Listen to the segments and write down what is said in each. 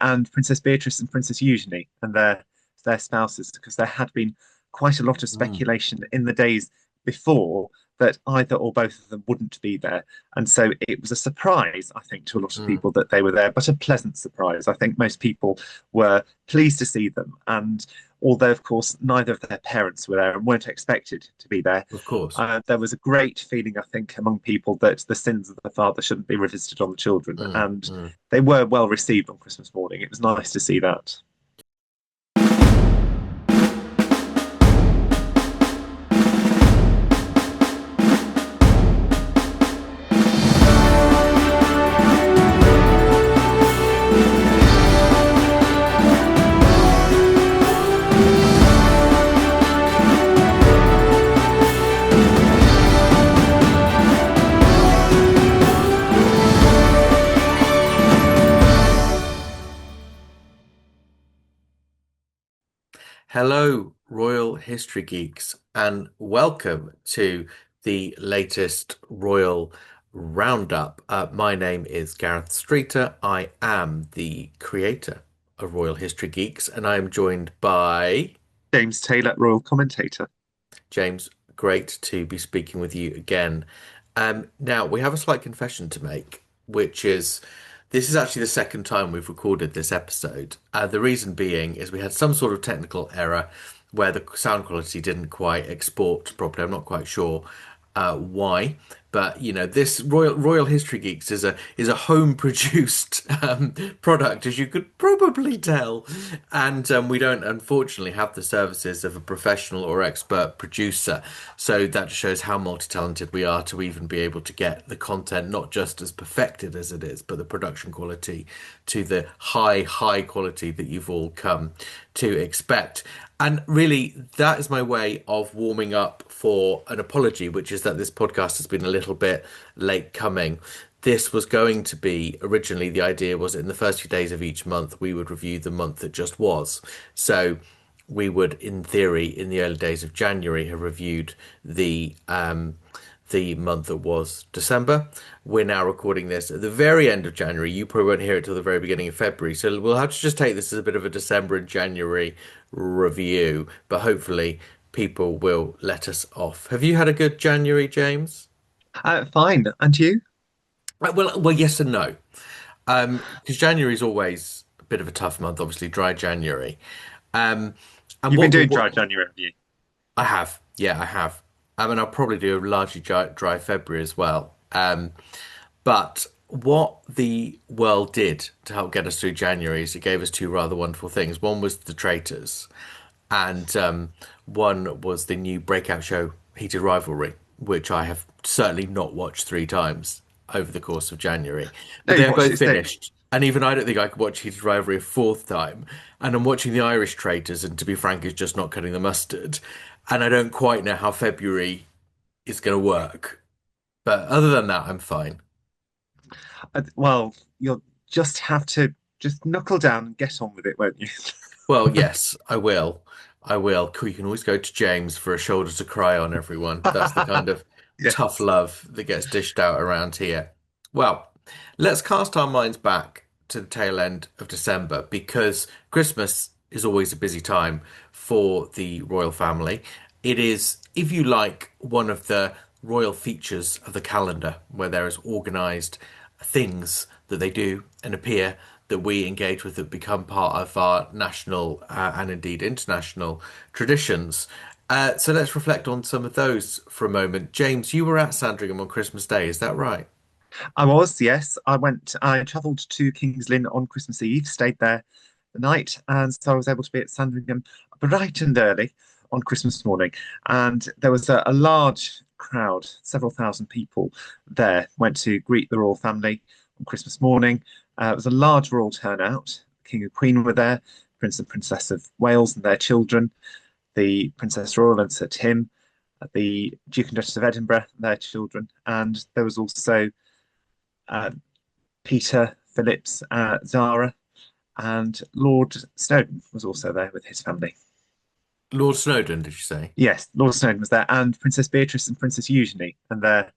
and Princess Beatrice and Princess Eugenie and their spouses, because there had been quite a lot of Mm, speculation in the days before that either or both of them wouldn't be there. And so it was a surprise, I think, to a lot of mm. people that they were there, but a pleasant surprise. I think most people were pleased to see them. And although, of course, neither of their parents were there and weren't expected to be there, Of course. there was a great feeling, I think, among people that the sins of the father shouldn't be revisited on the children. Mm, And mm. they were well received on Christmas morning. It was nice to see that. Hello, Royal History Geeks, and welcome to the latest Royal Roundup. My name is Gareth Streeter. I am the creator of Royal History Geeks, and I am joined by James Taylor, royal commentator. James. Great to be speaking with you again. Now, we have a slight confession to make, which is this is actually the second time we've recorded this episode. The reason being is we had some sort of technical error where the sound quality didn't quite export properly. I'm not quite sure why, but this Royal History Geeks is a home produced product, as you could probably tell, and we don't unfortunately have the services of a professional or expert producer. So that shows how multi-talented we are to even be able to get the content not just as perfected as it is, but the production quality to the high quality that you've all come to expect. And really, that is my way of warming up for an apology, which is that this podcast has been a little bit late coming. This was going to be originally the idea was in the first few days of each month, we would review the month that just was. So we would, in theory, in the early days of January, have reviewed the month that was December. We're now recording this at the very end of January. You probably won't hear it till the very beginning of February. So we'll have to just take this as a bit of a December and January review, but hopefully people will let us off. Have you had a good January, James? Fine. And you? Well, yes and no. Because January is always a bit of a tough month, obviously dry January. Um, and You've been what the doing what dry January, have you? I have, yeah, I have. And I'll probably do a largely dry February as well. But what the world did to help get us through January is it gave us two rather wonderful things. One was the traitors, and one was the new breakout show, Heated Rivalry, which I have certainly not watched three times over the course of January. No, But they you've are watched both it today. finished. And even I don't think I could watch Heated Rivalry a fourth time. And I'm watching the Irish traitors, and to be frank, it's just not cutting the mustard. And I don't quite know how February is going to work. But other than that, I'm fine. Well, you'll just have to just knuckle down and get on with it, won't you? Well, yes, I will. I will. Cool, you can always go to James for a shoulder to cry on, everyone. That's the kind of tough Yes. love that gets dished out around here. Well, let's cast our minds back to the tail end of December because Christmas is always a busy time for the royal family. It is, if you like, one of the royal features of the calendar where there is organized things that they do and appear that we engage with that become part of our national and indeed international traditions. So let's reflect on some of those for a moment. James, you were at Sandringham on Christmas Day, is that right? I was, yes. I travelled to King's Lynn on Christmas Eve, stayed there the night, and so I was able to be at Sandringham bright and early on Christmas morning. And there was a large crowd, several thousand people there, went to greet the royal family on Christmas morning. It was a large royal turnout. The King and Queen were there, Prince and Princess of Wales and their children, the Princess Royal and Sir Tim, the Duke and Duchess of Edinburgh and their children, and there was also uh, Peter, Phillips, Zara, and Lord Snowdon was also there with his family. Lord Snowdon, did you say? Yes, Lord Snowdon was there, and Princess Beatrice and Princess Eugenie and their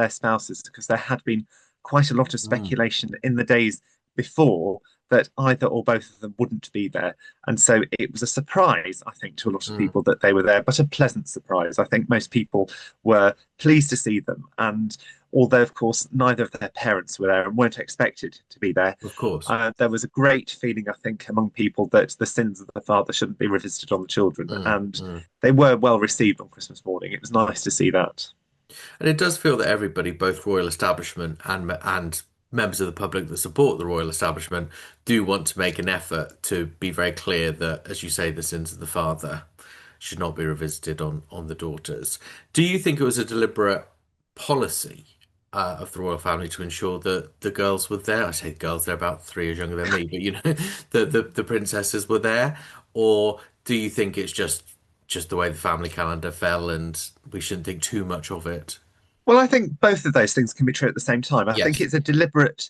spouses, because there had been quite a lot of Mm, speculation in the days before that either or both of them wouldn't be there. And so it was a surprise, I think, to a lot of Mm, people that they were there, but a pleasant surprise. I think most people were pleased to see them. And although, of course, neither of their parents were there and weren't expected to be there, of course. there was a great feeling, I think, among people that the sins of the father shouldn't be revisited on the children. Mm, And mm. they were well received on Christmas morning. It was nice to see that. And it does feel that everybody, both royal establishment and members of the public that support the royal establishment, do want to make an effort to be very clear that, as you say, the sins of the father should not be revisited on the daughters. Do you think it was a deliberate policy of the royal family to ensure that the girls were there? I say girls, they're about 3 years younger than me, but the princesses were there, or do you think it's just the way the family calendar fell and we shouldn't think too much of it? Well, I think both of those things can be true at the same time. I think Yes. it's a deliberate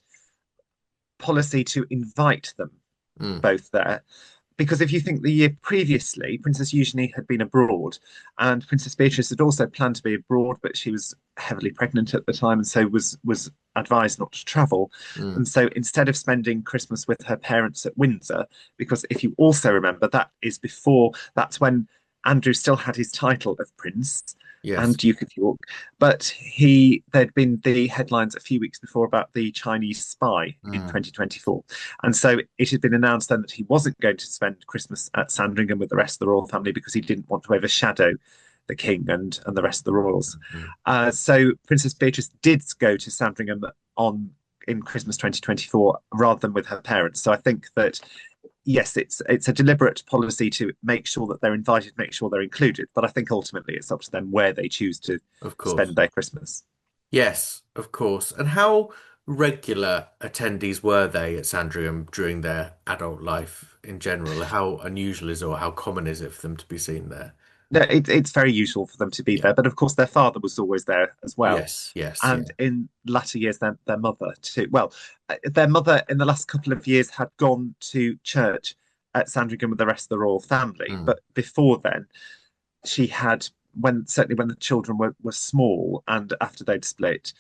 policy to invite them Mm, both there. Because if you think the year previously, Princess Eugenie had been abroad, and Princess Beatrice had also planned to be abroad, but she was heavily pregnant at the time, and so was advised not to travel. mm. And so instead of spending Christmas with her parents at Windsor, because if you also remember, that's when Andrew still had his title of Prince and Yes. Duke of York, but there'd been the headlines a few weeks before about the Chinese spy in Mm, 2024. And so it had been announced then that he wasn't going to spend Christmas at Sandringham with the rest of the royal family because he didn't want to overshadow the king and the rest of the royals. mm. So Princess Beatrice did go to Sandringham on in Christmas 2024 rather than with her parents. So I think that yes, it's a deliberate policy to make sure that they're invited, make sure they're included. But I think ultimately it's up to them where they choose to Of spend course. their Christmas. Yes, of course. And how regular attendees were they at Sandringham during their adult life in general? How unusual is it, or how common is it for them to be seen there? No, it's very usual for them to be Yeah. there, but of course their father was always there as well. Yes, yes, yeah. And in latter years, their mother too. Well, their mother in the last couple of years had gone to church at Sandringham with the rest of the royal family, Mm, but before then, she had certainly when the children were small and after they'd split,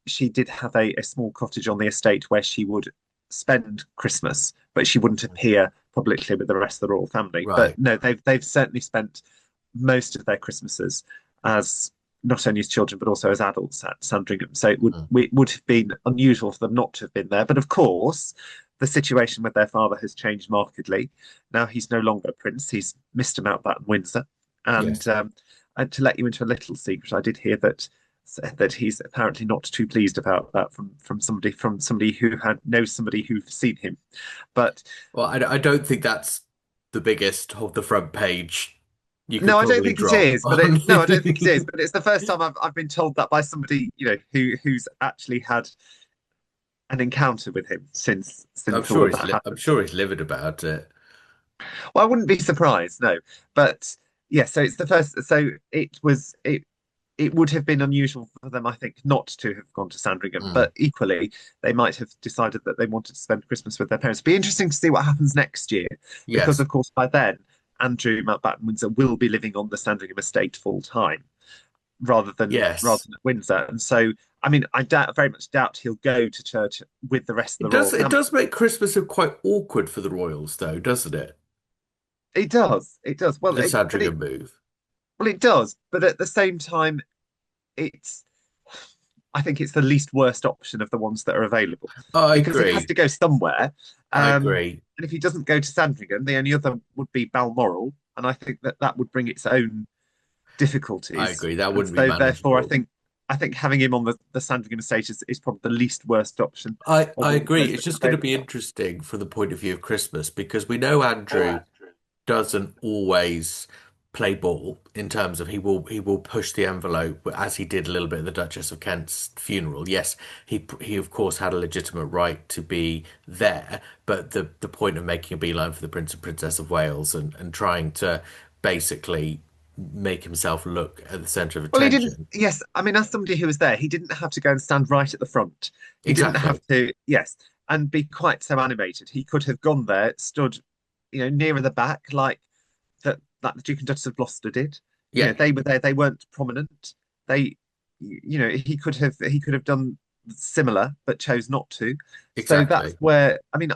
she did have a small cottage on the estate where she would spend Christmas, but she wouldn't appear publicly with the rest of the royal family. But right. no, they've certainly spent most of their Christmases as not only as children but also as adults at Sandringham. So Mm. it would have been unusual for them not to have been there. But of course, the situation with their father has changed markedly. Now he's no longer a prince; he's Mr. Mountbatten Windsor. Yes. And to let you into a little secret, I did hear that he's apparently not too pleased about that from somebody who had knows somebody who's seen him. But Well, I don't think that's the biggest of the front page you could no, I don't probably think it drop is. on. No, I don't think it is. But it's the first time I've been told that by somebody who's actually had an encounter with him since all of that I'm happened. sure he's livid about it. Well, I wouldn't be surprised, no. But yeah, so it's the first. So it would have been unusual for them, I think, not to have gone to Sandringham. Mm. But equally, they might have decided that they wanted to spend Christmas with their parents. It'd be interesting to see what happens next year, because Yes. of course by then Andrew Mountbatten Windsor will be living on the Sandringham estate full time rather Yes. than at Windsor. And so, I mean, very much doubt he'll go to church with the rest of It the royal does it family. does make Christmas quite awkward for the royals though, doesn't it? It does, it does. The Sandringham move. Well, it does, but at the same time, it's I think it's the least worst option of the ones that are available I because he has agree. to go somewhere. I agree. And if he doesn't go to Sandringham, the only other would be Balmoral, and I think that would bring its own I difficulties. agree. That And wouldn't be so, therefore, manageable. I think having him on the Sandringham estate is probably the least worst option of I all of agree. those It's that are just going to be available. interesting from the point of view of Christmas because we know Andrew doesn't always play ball in terms of he will push the envelope as he did a little bit at the Duchess of Kent's funeral. Yes, he of course had a legitimate right to be there, but the point of making a beeline for the Prince and Princess of Wales and trying to basically make himself look at the center of Well, he didn't. attention. Yes, I mean, as somebody who was there, he didn't have to go and stand right at the front. He didn't have Exactly. to, yes, and be quite so animated. He could have gone there, stood, nearer the back, like the Duke and Duchess of Gloucester did. Yeah. They were there. They weren't prominent. They, he could have done. similar but chose not to. So that's Exactly. where, I mean,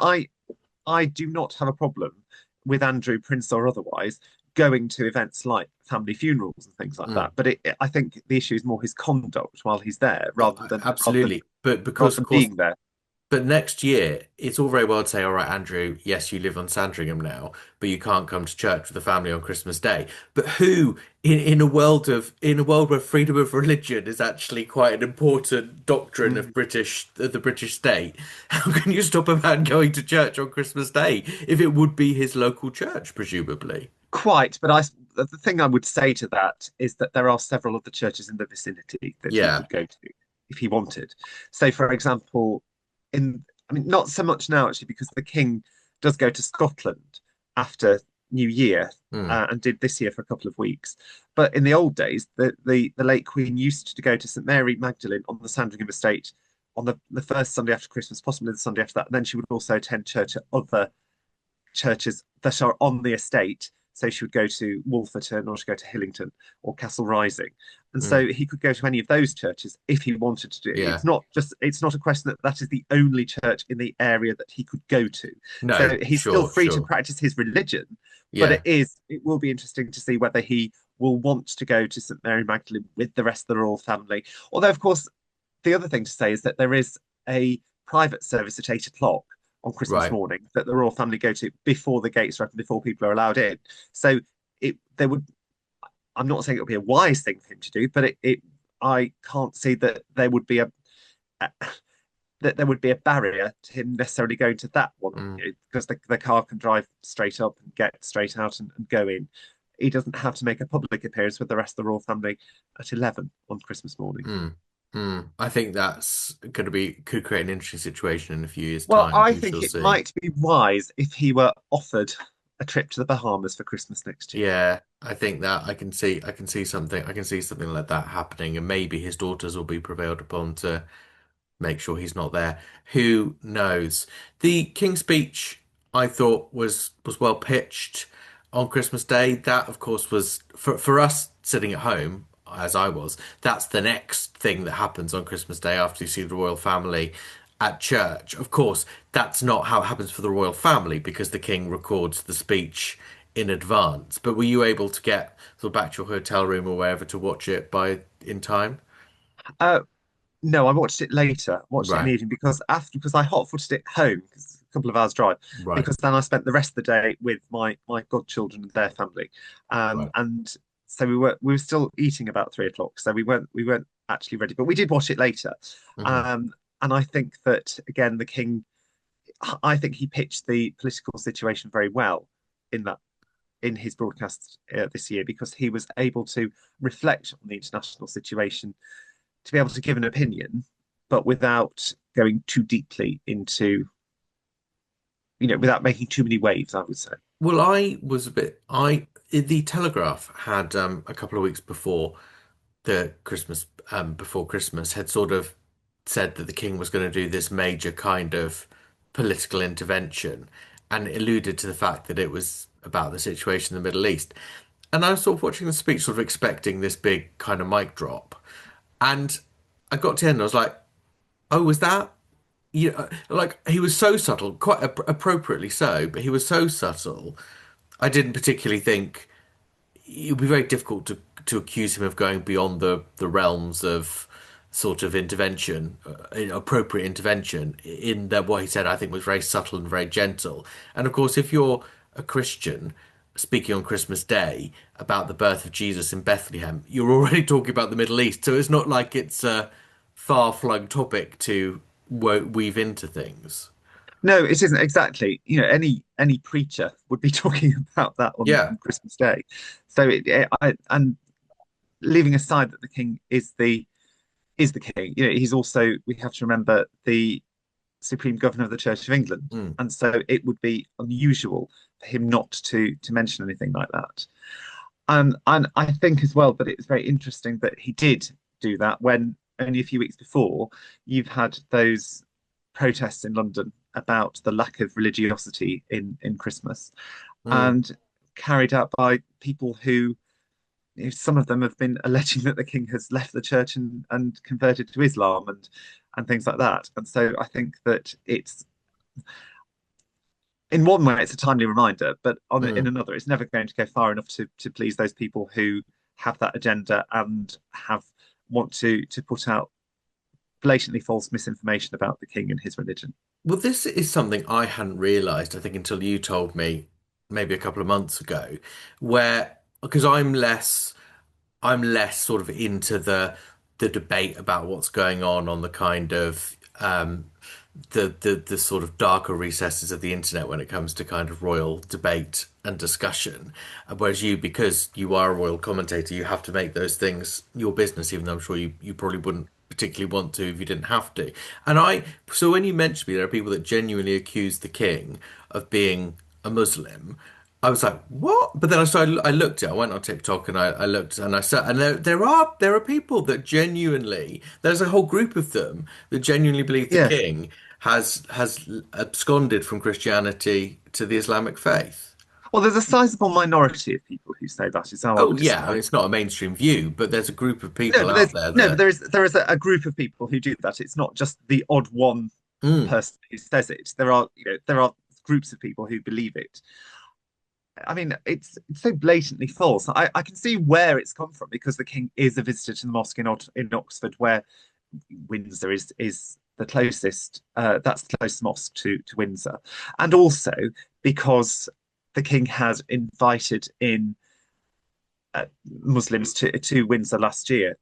I do not have a problem with Andrew, Prince or otherwise, going to events like family funerals and things like Mm. that. But I think the issue is more his conduct while he's there, Oh, rather than absolutely. But rather because, than of course, being there. but next year, it's all very well to say, all right, Andrew, yes, you live on Sandringham now, but you can't come to church with the family on Christmas Day. But who, in a world where freedom of religion is actually quite an important doctrine of Mm. the British state, how can you stop a man going to church on Christmas Day if it would be his local church, presumably? Quite, but the thing I would say to that is that there are several other churches in the vicinity that he Yeah. could go to if he wanted. So, for example, I mean, not so much now actually, because the King does go to Scotland after New Year, Mm. and did this year for a couple of weeks. But in the old days, the late Queen used to go to St Mary Magdalene on the Sandringham estate on the first Sunday after Christmas, possibly the Sunday after that. And then she would also attend church at other churches that are on the estate. So she would go to Wolferton, or she'd go to Hillington or Castle Rising. And Mm. so he could go to any of those churches if he wanted to do it. Yeah. It's not a question that that is the only church in the area that he could go to. No, So he's still sure, free to sure. practice his religion, but Yeah. it will be interesting to see whether he will want to go to St Mary Magdalene with the rest of the royal family. Although, of course, the other thing to say is that there is a private service at 8 o'clock on Christmas Right. morning that the royal family go to before the gates are open, before people are allowed in. So there would, I'm not saying it would be a wise thing for him to do, but I can't see that there would be a that there would be a barrier to him necessarily going to that one, Mm. because the car can drive straight up and get straight out and go in. He doesn't have to make a public appearance with the rest of the royal family at 11 on Christmas morning. Mm. Mm. I think that's going to be could create an interesting situation in a few years' Well, time. I We think shall it see. might be wise if he were offered a trip to the Bahamas for Christmas next year. Yeah, I think that I can see something like that happening, and maybe his daughters will be prevailed upon to make sure he's not there. Who knows? The King's speech I thought was well pitched on Christmas Day. That, of course, was for us sitting at home, as I was, that's the next thing that happens on Christmas Day after you see the royal family at church. Of course, that's not how it happens for the royal family because the king records the speech in advance. But were you able to get sort of back to your hotel room or wherever to watch it by in time? Uh, no, I watched it later. Watched it in the Right, evening because I hot footed it home, because it's a couple of hours drive. right, Because then I spent the rest of the day with my godchildren and their family, right. and so we were still eating about 3 o'clock. So we weren't actually ready, but we did watch it later. Mhm. Um, and I think that again, the king, I think he pitched the political situation very well in that in his broadcast this year, because he was able to reflect on the international situation, to be able to give an opinion, but without going too deeply into, without making too many waves, I would say. Well, I was a bit. The Telegraph had a couple of weeks before Christmas, had sort of said that the king was going to do this major kind of political intervention, and it alluded to the fact that it was about the situation in the Middle East. And I was sort of watching the speech, sort of expecting this big kind of mic drop, and I got to the end, and I was like, "Oh, was that?" Like he was so subtle, quite appropriately so, but he was so subtle. I didn't particularly think it would be very difficult to accuse him of going beyond the realms of sort of intervention, appropriate intervention. In that, what he said, I think, was very subtle and very gentle. And of course, if you're a Christian speaking on Christmas Day about the birth of Jesus in Bethlehem, you're already talking about the Middle East. So it's not like it's a far-flung topic to weave into things. No, it isn't exactly. Any preacher would be talking about that Yeah. on Christmas Day. So and leaving aside that the king is the king, he's also, we have to remember, the supreme governor of the Church of England, Mm. and so it would be unusual for him not to mention anything like that. And I think as well that it was very interesting that he did do that when only a few weeks before you've had those protests in London about the lack of religiosity in Christmas, Mm. and carried out by people who some of them have been alleging that the king has left the church and converted to Islam and things like that. And so I think that it's in one way it's a timely reminder, but in Mm. another, it's never going to go far enough to please those people who have that agenda and have want to put out blatantly false misinformation about the king and his religion. Well, this is something I hadn't realized, I think, until you told me maybe a couple of months ago, where because I'm less sort of into the debate about what's going on the kind of the sort of darker recesses of the internet when it comes to kind of royal debate and discussion. Whereas you, because you are a royal commentator, you have to make those things your business, even though I'm sure you probably wouldn't particularly want to if you didn't have to. So when you mentioned me, there are people that genuinely accuse the king of being a Muslim. I was like, what? But then I looked at, I went on TikTok and I looked and I said, and there are people that genuinely, there's a whole group of them that genuinely believe the Yeah. king has absconded from Christianity to the Islamic faith. Well, there's a sizable minority of people who say that is how I Oh would yeah, I mean, describe. it's not a mainstream view, but there's a group of No, people but out there no, but that there is a group of people who do that. It's not just the odd one mm, person who says it. There are groups of people who believe it. I mean, it's so blatantly false. I can see where it's come from because the king is a visitor to the mosque in Oxford, where Windsor is the closest. That's the closest mosque to Windsor, and also because the king has invited in Muslims to Windsor last year.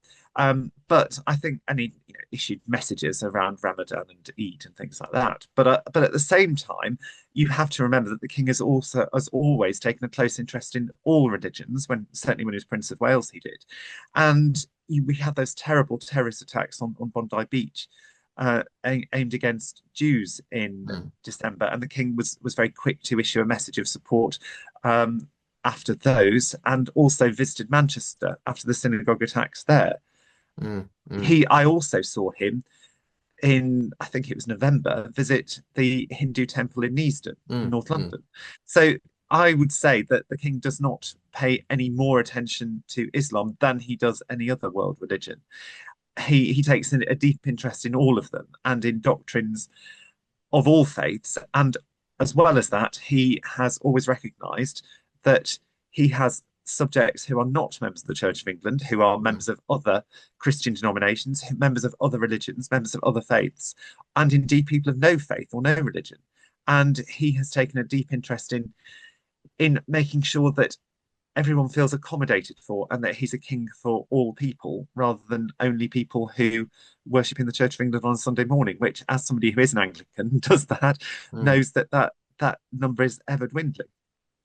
But I think, and he issued messages around Ramadan and Eid and things like that. But at the same time, you have to remember that the king has also, as always, taken a close interest in all religions. Certainly when he was Prince of Wales, he did. And we had those terrible terrorist attacks on Bondi Beach. Aimed against Jews in mm, December, and the king was very quick to issue a message of support after those, and also visited Manchester after the synagogue attacks there. mm, mm, I also saw him in, I think it was November, visit the Hindu temple in Neasden in mm, North mm, London. So I would say that the king does not pay any more attention to Islam than he does any other world religion. He takes a deep interest in all of them and in doctrines of all faiths. And as well as that, he has always recognized that he has subjects who are not members of the Church of England, who are mm, members of other Christian denominations, members of other religions, members of other faiths, and indeed people of no faith or no religion. And he has taken a deep interest in making sure that everyone feels accommodated for and that he's a king for all people rather than only people who worship in the Church of England on a Sunday morning, which, as somebody who is an Anglican does that, mm, knows that number is ever dwindling.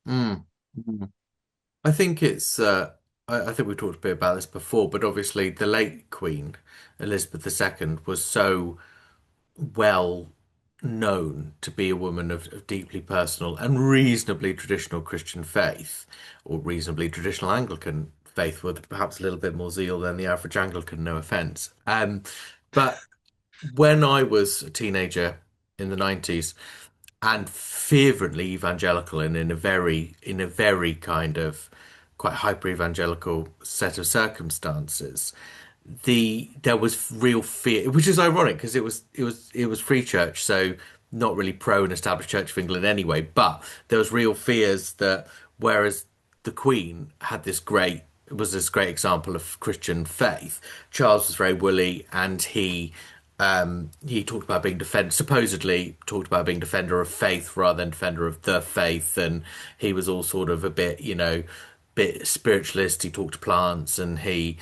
mm, mm. I think I think we talked a bit about this before, but obviously the late Queen Elizabeth II was so well known to be a woman of deeply personal and reasonably traditional Christian faith, or reasonably traditional Anglican faith, with perhaps a little bit more zeal than the average Anglican, no offense. But when I was a teenager in the 90s and fervently evangelical and in a very kind of quite hyper evangelical set of circumstances, there was real fear, which is ironic because it was free church, so not really pro and established Church of England anyway. But there was real fears that whereas the Queen was this great example of Christian faith, Charles was very woolly and he talked about being supposedly talked about being defender of faith rather than defender of the faith, and he was all sort of a bit spiritualist. He talked to plants, and he,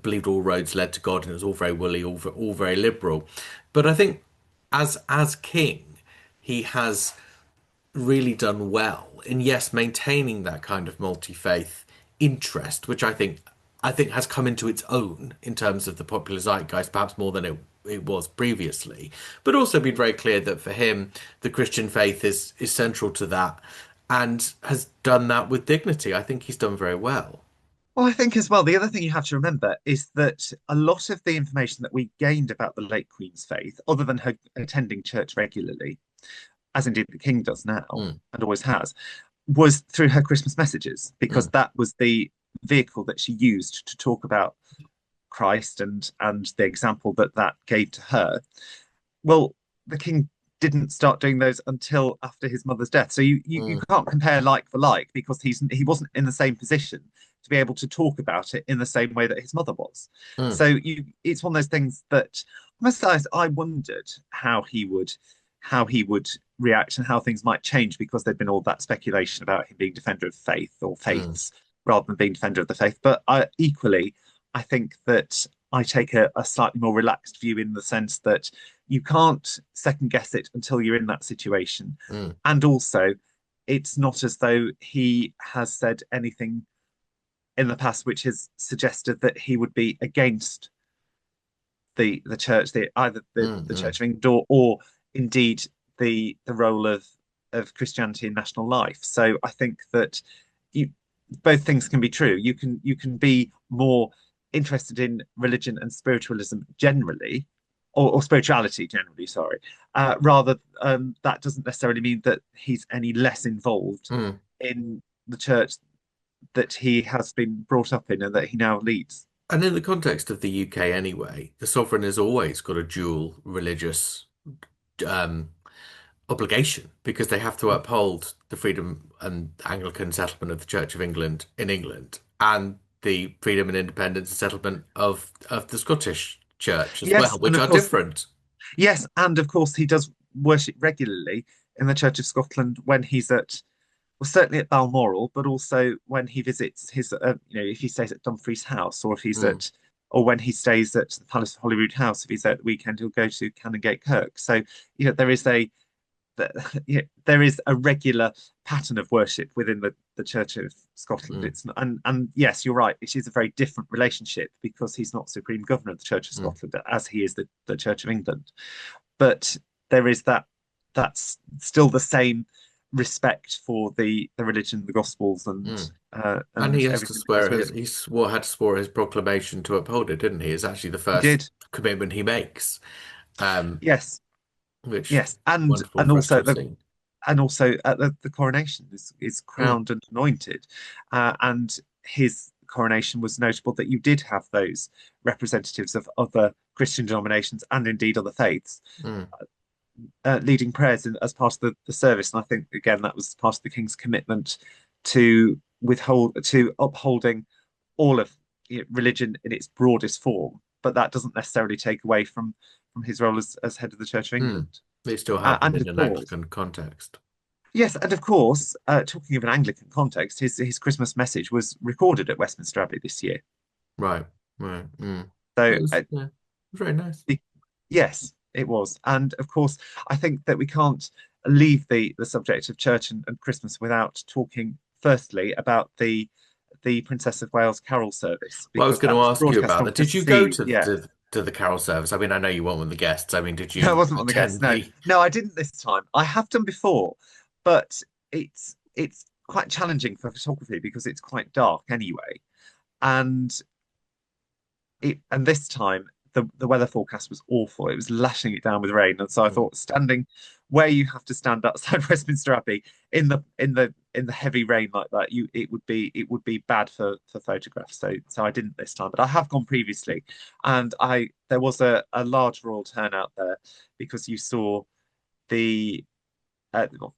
believed all roads led to God, and it was all very woolly, all very liberal. But I think as king, he has really done well in, yes, maintaining that kind of multi-faith interest, which I think has come into its own in terms of the popular zeitgeist, perhaps more than it was previously, but also been very clear that for him, the Christian faith is central to that and has done that with dignity. I think he's done very well. Well, I think as well, the other thing you have to remember is that a lot of the information that we gained about the late Queen's faith, other than her attending church regularly, as indeed the King does now Mm, and always has, was through her Christmas messages, because Mm, that was the vehicle that she used to talk about Christ and the example that that gave to her. Well, the king didn't start doing those until after his mother's death. So you mm, can't compare like for like, because he wasn't in the same position to be able to talk about it in the same way that his mother was. mm, So it's one of those things that I wondered how he would react and how things might change, because there'd been all that speculation about him being defender of faith or mm, faiths rather than being defender of the faith. But equally, I think that I take a slightly more relaxed view, in the sense that you can't second guess it until you're in that situation. mm, And also, it's not as though he has said anything in the past which has suggested that he would be against the church, either mm, the mm. Church of England, or indeed the role of Christianity in national life. So I think that you both things can be true. You can be more interested in religion and spiritualism generally, or spirituality generally, sorry, rather that doesn't necessarily mean that he's any less involved Mm. in the church that he has been brought up in and that he now leads. And in the context of the UK anyway, the sovereign has always got a dual religious um, obligation because they have to uphold the freedom and Anglican settlement of the Church of England in England and the freedom and independence and settlement of the Scottish Church as well, Yes, and which of are course, different. yes, and of course, he does worship regularly in the Church of Scotland when he's at, well, certainly at Balmoral, but also when he visits his, if he stays at Dumfries House, or if he's Mm, at, or when he stays at the Palace of Holyrood House. If he's there at the weekend, he'll go to Canongate Kirk. So, there is there is a regular pattern of worship within the Church of Scotland. mm, And yes, you're right. It is a very different relationship, because he's not Supreme Governor of the Church of mm, Scotland as he is the Church of England. But there is that's still the same respect for the religion, the Gospels, mm. And he and has to everything that goes swear with his it. had to swear his proclamation to uphold it, didn't he? It's actually the He first did, commitment he makes, um, yes, which yes, and wonderful and for us to also have seen. at the coronation is Mm, crowned and anointed, and his coronation was notable that you did have those representatives of other Christian denominations and indeed other faiths mm. leading prayers as part of the service. And I think again that was part of the king's commitment to upholding all of religion in its broadest form, but that doesn't necessarily take away from his role as head of the Church of Mm. England. It still happened And in of an course, Anglican context. yes, and of course, talking of an Anglican context, his Christmas message was recorded at Westminster Abbey this year. Right, right. Mm. So It was, yeah, very nice. the, yes, it was, and of course, I think that we can't leave the subject of church and Christmas without talking firstly about the Princess of Wales carol service, Well, I was because going that to was ask you broadcast about on that. Did you Christmas go Eve. to Yeah, the carol service? I mean, I know you weren't one of the guests. I mean, did no, I you wasn't on the guest. attend No, the? no, I didn't this time. I have done before, but it's quite challenging for photography because it's quite dark anyway. And this time the weather forecast was awful. It was lashing it down with rain, and so I Mm, thought standing where you have to stand outside Westminster Abbey in the heavy rain like that, it would be bad for photographs. So I didn't this time, but I have gone previously, and I there was a large royal turnout there, because you saw the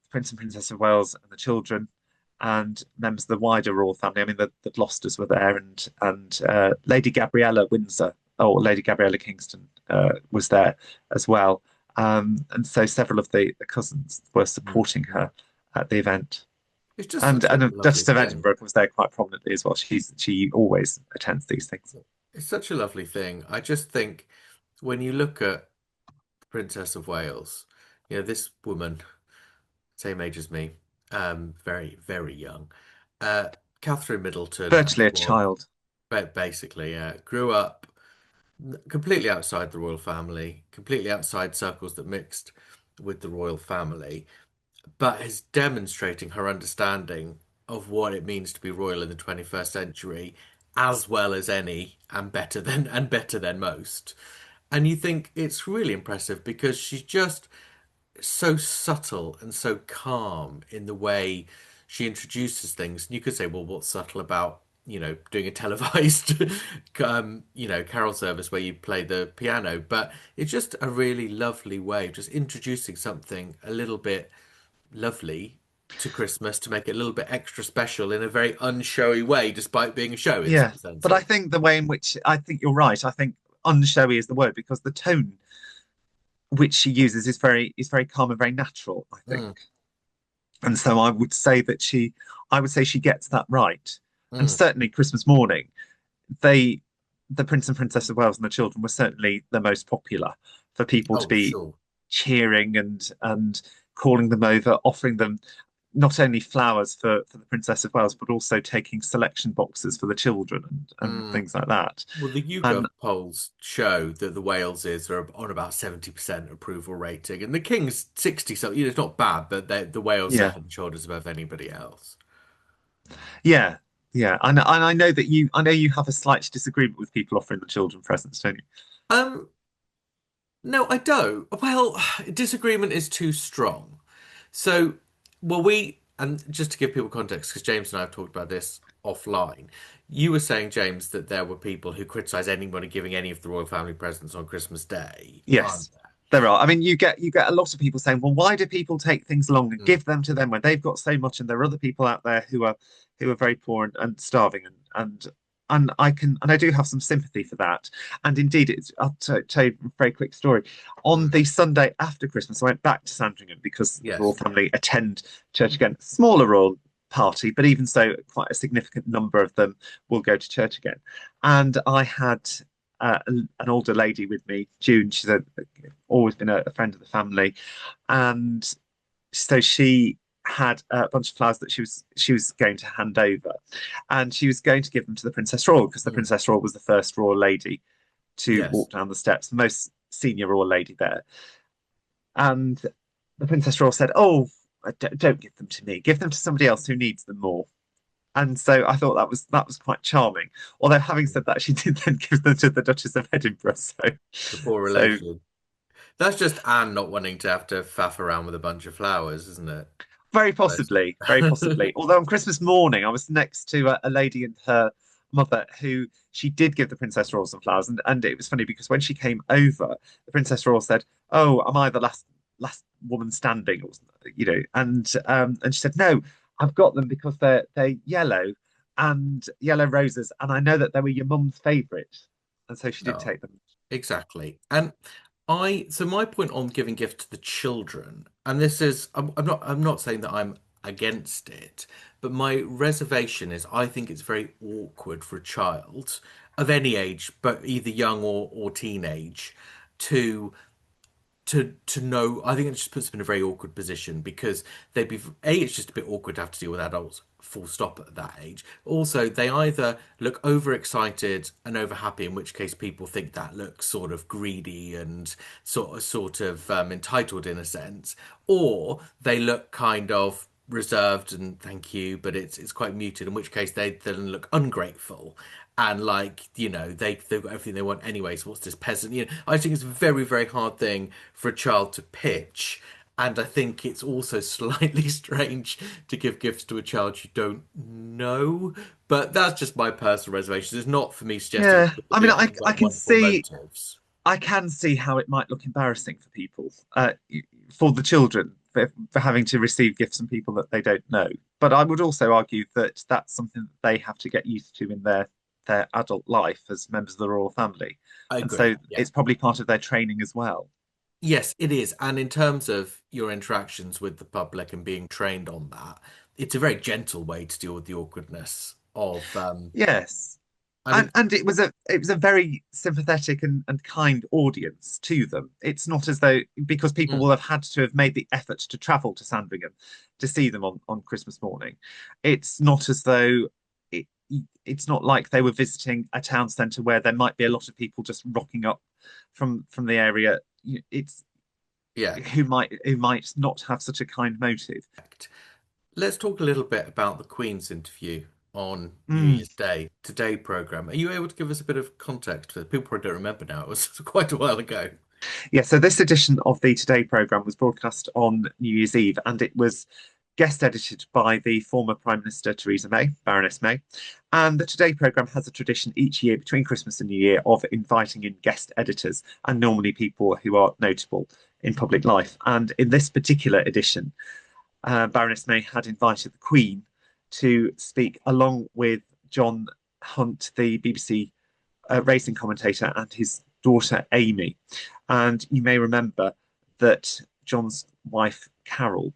Prince and Princess of Wales and the children, and members of the wider royal family. I mean, the Gloucesters were there, and Lady Gabriella Windsor, or Lady Gabriella Kingston, was there as well. And so several of the cousins were mm. supporting her at the event. It's just And such a and lovely Duchess of thing. Edinburgh was there quite prominently as well. She always attends these things. It's such a lovely thing. I just think when you look at the Princess of Wales, this woman, same age as me, very, very young. Uh, Catherine Middleton Virtually a was child. basically, grew up completely outside the royal family, completely outside circles that mixed with the royal family, but is demonstrating her understanding of what it means to be royal in the 21st century as well as any and better than most. And you think it's really impressive because she's just so subtle and so calm in the way she introduces things. And you could say, well, what's subtle about, doing a televised, carol service where you play the piano? But it's just a really lovely way of just introducing something a little bit lovely to Christmas to make it a little bit extra special in a very unshowy way, despite being a show in Yeah, some but I senses. think the way in which I think you're right. I think unshowy is the word because the tone which she uses is very calm and very natural, I think. Mm, And so I would say she gets that right. And mm. certainly Christmas morning, they, the Prince and Princess of Wales and the children were certainly the most popular for people to Oh, be sure. cheering and calling them over, offering them not only flowers for the Princess of Wales, but also taking selection boxes for the children and Mm. things like that. Well, the And YouGov polls show that the Waleses are on about 70% approval rating, and the King's 60 something. It's not bad, but the Wales are yeah, head and shoulders above anybody else. yeah, yeah. And I know you have a slight disagreement with people offering the children presents, don't you? Um, no, I don't. Well, disagreement is too strong. So, and just to give people context, because James and I have talked about this offline, you were saying, James, that there were people who criticize anybody giving any of the royal family presents on Christmas Day, aren't Yes, there are. I mean, you get a lot of people saying, "Well, why do people take things long and there? Mm, give them to them when they've got so much, and there are other people out there who are very poor and starving and I do have some sympathy for that. And indeed, tell you a very quick story. On mm, the Sunday after Christmas, I went back to Sandringham because the royal yes. family attend church again. Smaller royal party, but even so, quite a significant number of them will go to church again. And I had an older lady with me, June. Always been a friend of the family, and so she had a bunch of flowers that she was going to hand over, and she was going to give them to the Princess Royal because the Mm, Princess Royal was the first royal lady to yes. walk down the steps, the most senior royal lady there. And the Princess Royal said, "Oh, don't give them to me. Give them to somebody else who needs them more." And so I thought that was quite charming. Although having said that, she did then give them to the Duchess of Edinburgh. The poor So relation. That's just Anne not wanting to have to faff around with a bunch of flowers, isn't it? very Mostly. possibly, very possibly. Although on Christmas morning, I was next to a lady and her mother who she did give the Princess Royal some flowers, and it was funny because when she came over, the Princess Royal said, "Oh, am I the last woman standing?" Or you know, and she said, "No, I've got them because they're yellow and yellow roses, and I know that they were your mum's favourite, and so she did No, take them." exactly. And so my point on giving gifts to the children, and I'm not saying that I'm against it, but my reservation is I think it's very awkward for a child of any age, but either young or teenage, to know. I think it just puts them in a very awkward position because they'd be it's just a bit awkward to have to deal with adults full stop at that age. Also, they either look overexcited and over happy, in which case people think that looks sort of greedy and sort of entitled in a sense, or they look kind of reserved and thank you, but it's quite muted, in which case they then look ungrateful and like they've got everything they want anyway, so what's this peasant, I think it's a very very hard thing for a child to pitch. And I think it's also slightly strange to give gifts to a child you don't know, but that's just my personal reservations. It's not for me suggesting Yeah, I mean, they've I got can wonderful see motives. I can see how it might look embarrassing for people, for the children, for having to receive gifts from people that they don't know. But I would also argue that that's something that they have to get used to in their adult life as members of the royal family, I and agree. so Yeah. it's probably part of their training as well. Yes, it is. And in terms of your interactions with the public and being trained on that, it's a very gentle way to deal with the awkwardness of, Yes, I mean, and it was a very sympathetic and kind audience to them. It's not as though because people mm, will have had to have made the effort to travel to Sandringham to see them on Christmas morning. It's not as though it, it's not like they were visiting a town centre where there might be a lot of people just rocking up from the area. It's yeah. who might not have such a kind motive. Let's talk a little bit about the Queen's interview on New Mm. Year's Day, Today program. Are you able to give us a bit of context for people probably don't remember now? It was quite a while ago. Yeah, so this edition of the Today programme was broadcast on New Year's Eve, and it was guest edited by the former Prime Minister Theresa May, Baroness May. And the Today programme has a tradition each year between Christmas and New Year of inviting in guest editors and normally people who are notable in public life. And in this particular edition, Baroness May had invited the Queen to speak along with John Hunt, the BBC racing commentator, and his daughter Amy. And you may remember that John's wife Carol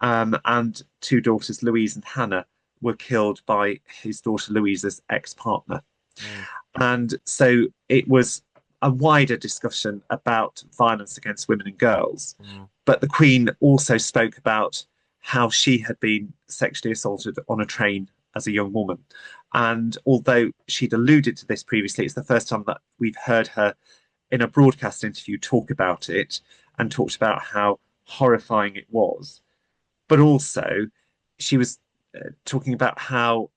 and two daughters, Louise and Hannah, were killed by his daughter Louise's ex-partner. Mm. And so it was a wider discussion about violence against women and girls. Mm. But the Queen also spoke about how she had been sexually assaulted on a train as a young woman. And although she'd alluded to this previously, it's the first time that we've heard her in a broadcast interview talk about it and talked about how horrifying it was. But also, she was talking about how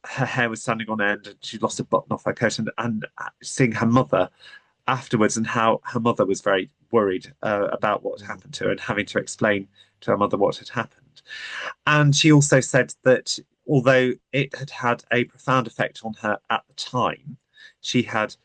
her hair was standing on end and she lost a button off her coat, and seeing her mother afterwards and how her mother was very worried about what had happened to her and having to explain to her mother what had happened. And she also said that although it had had a profound effect on her at the time, she had,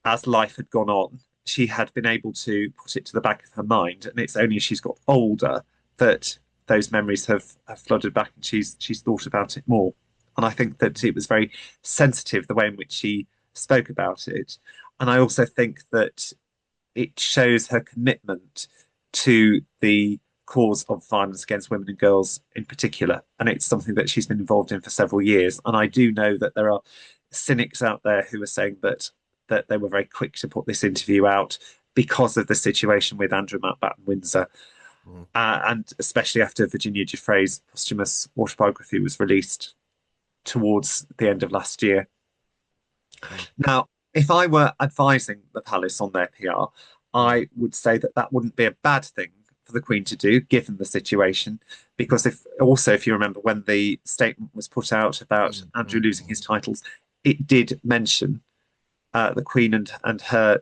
as life had gone on, she had been able to put it to the back of her mind. And it's only as she's got older that those memories have flooded back and she's thought about it more. And I think that it was very sensitive, the way in which she spoke about it. And I also think that it shows her commitment to the cause of violence against women and girls in particular. And it's something that she's been involved in for several years. And I do know that there are cynics out there who are saying that they were very quick to put this interview out because of the situation with Andrew Mountbatten Windsor. And especially after Virginia Giuffre's posthumous autobiography was released towards the end of last year. Now, if I were advising the palace on their PR, I would say that that wouldn't be a bad thing for the Queen to do, given the situation. Because if you remember when the statement was put out about Andrew losing his titles, it did mention the Queen and her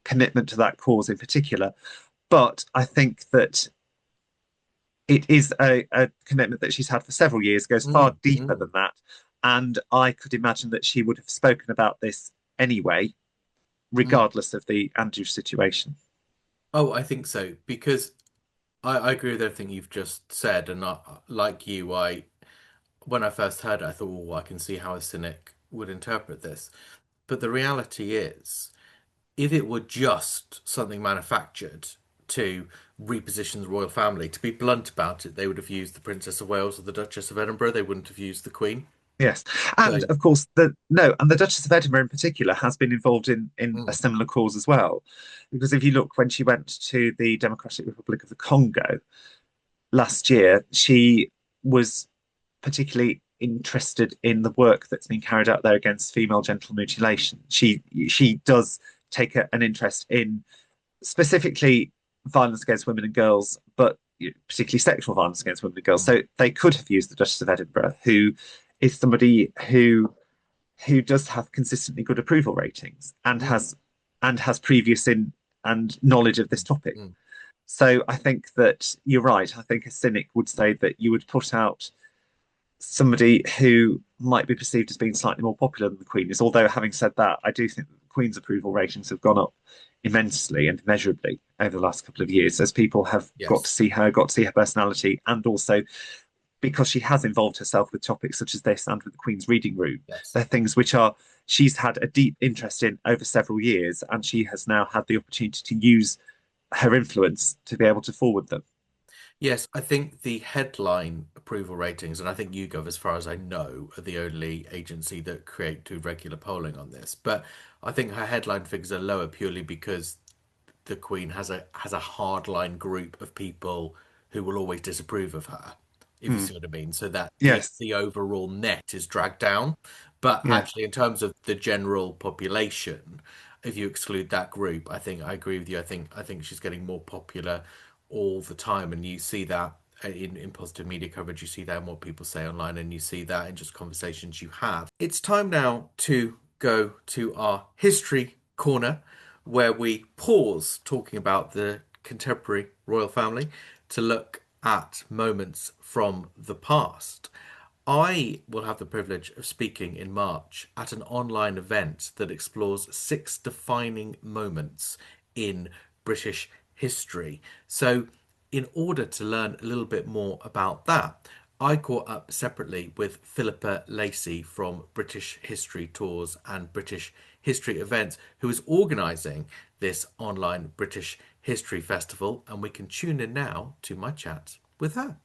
commitment to that cause in particular. But I think that it is a commitment that she's had for several years, goes far deeper than that. And I could imagine that she would have spoken about this anyway, regardless of the Andrew situation. Oh, I think so, because I agree with everything you've just said. And like you, when I first heard it, I thought, oh, I can see how a cynic would interpret this. But the reality is, if it were just something manufactured to reposition the royal family, to be blunt about it, they would have used the Princess of Wales or the Duchess of Edinburgh. They wouldn't have used the Queen. Yes, and of course the Duchess of Edinburgh in particular has been involved in a similar cause as well, because if you look when she went to the Democratic Republic of the Congo last year, she was particularly interested in the work that's been carried out there against female genital mutilation. She does take an interest in specifically violence against women and girls, but particularly sexual violence against women and girls. So they could have used the Duchess of Edinburgh, who is somebody who does have consistently good approval ratings and has previous in and knowledge of this topic. So I think that you're right. I think a cynic would say that you would put out somebody who might be perceived as being slightly more popular than the Queen is. Although, having said that, I do think that the Queen's approval ratings have gone up immensely and measurably over the last couple of years as people have got to see her personality, and also because she has involved herself with topics such as this and with the Queen's Reading Room. They're things which she's had a deep interest in over several years, and she has now had the opportunity to use her influence to be able to forward them. Yes, I think the headline approval ratings, and I think YouGov, as far as I know, are the only agency that do regular polling on this. But I think her headline figures are lower purely because the Queen has a hardline group of people who will always disapprove of her, if you see what I mean. So that the overall net is dragged down. But actually, in terms of the general population, if you exclude that group, I think I agree with you. I think she's getting more popular all the time, and you see that in positive media coverage. You see that in what people say online, and you see that in just conversations you have. It's time now to go to our history corner, where we pause talking about the contemporary royal family to look at moments from the past. I will have the privilege of speaking in March at an online event that explores 6 defining moments in British history. So, in order to learn a little bit more about that, I caught up separately with Philippa Lacey from British History Tours and British History Events, who is organising this online British History Festival, and we can tune in now to my chat with her.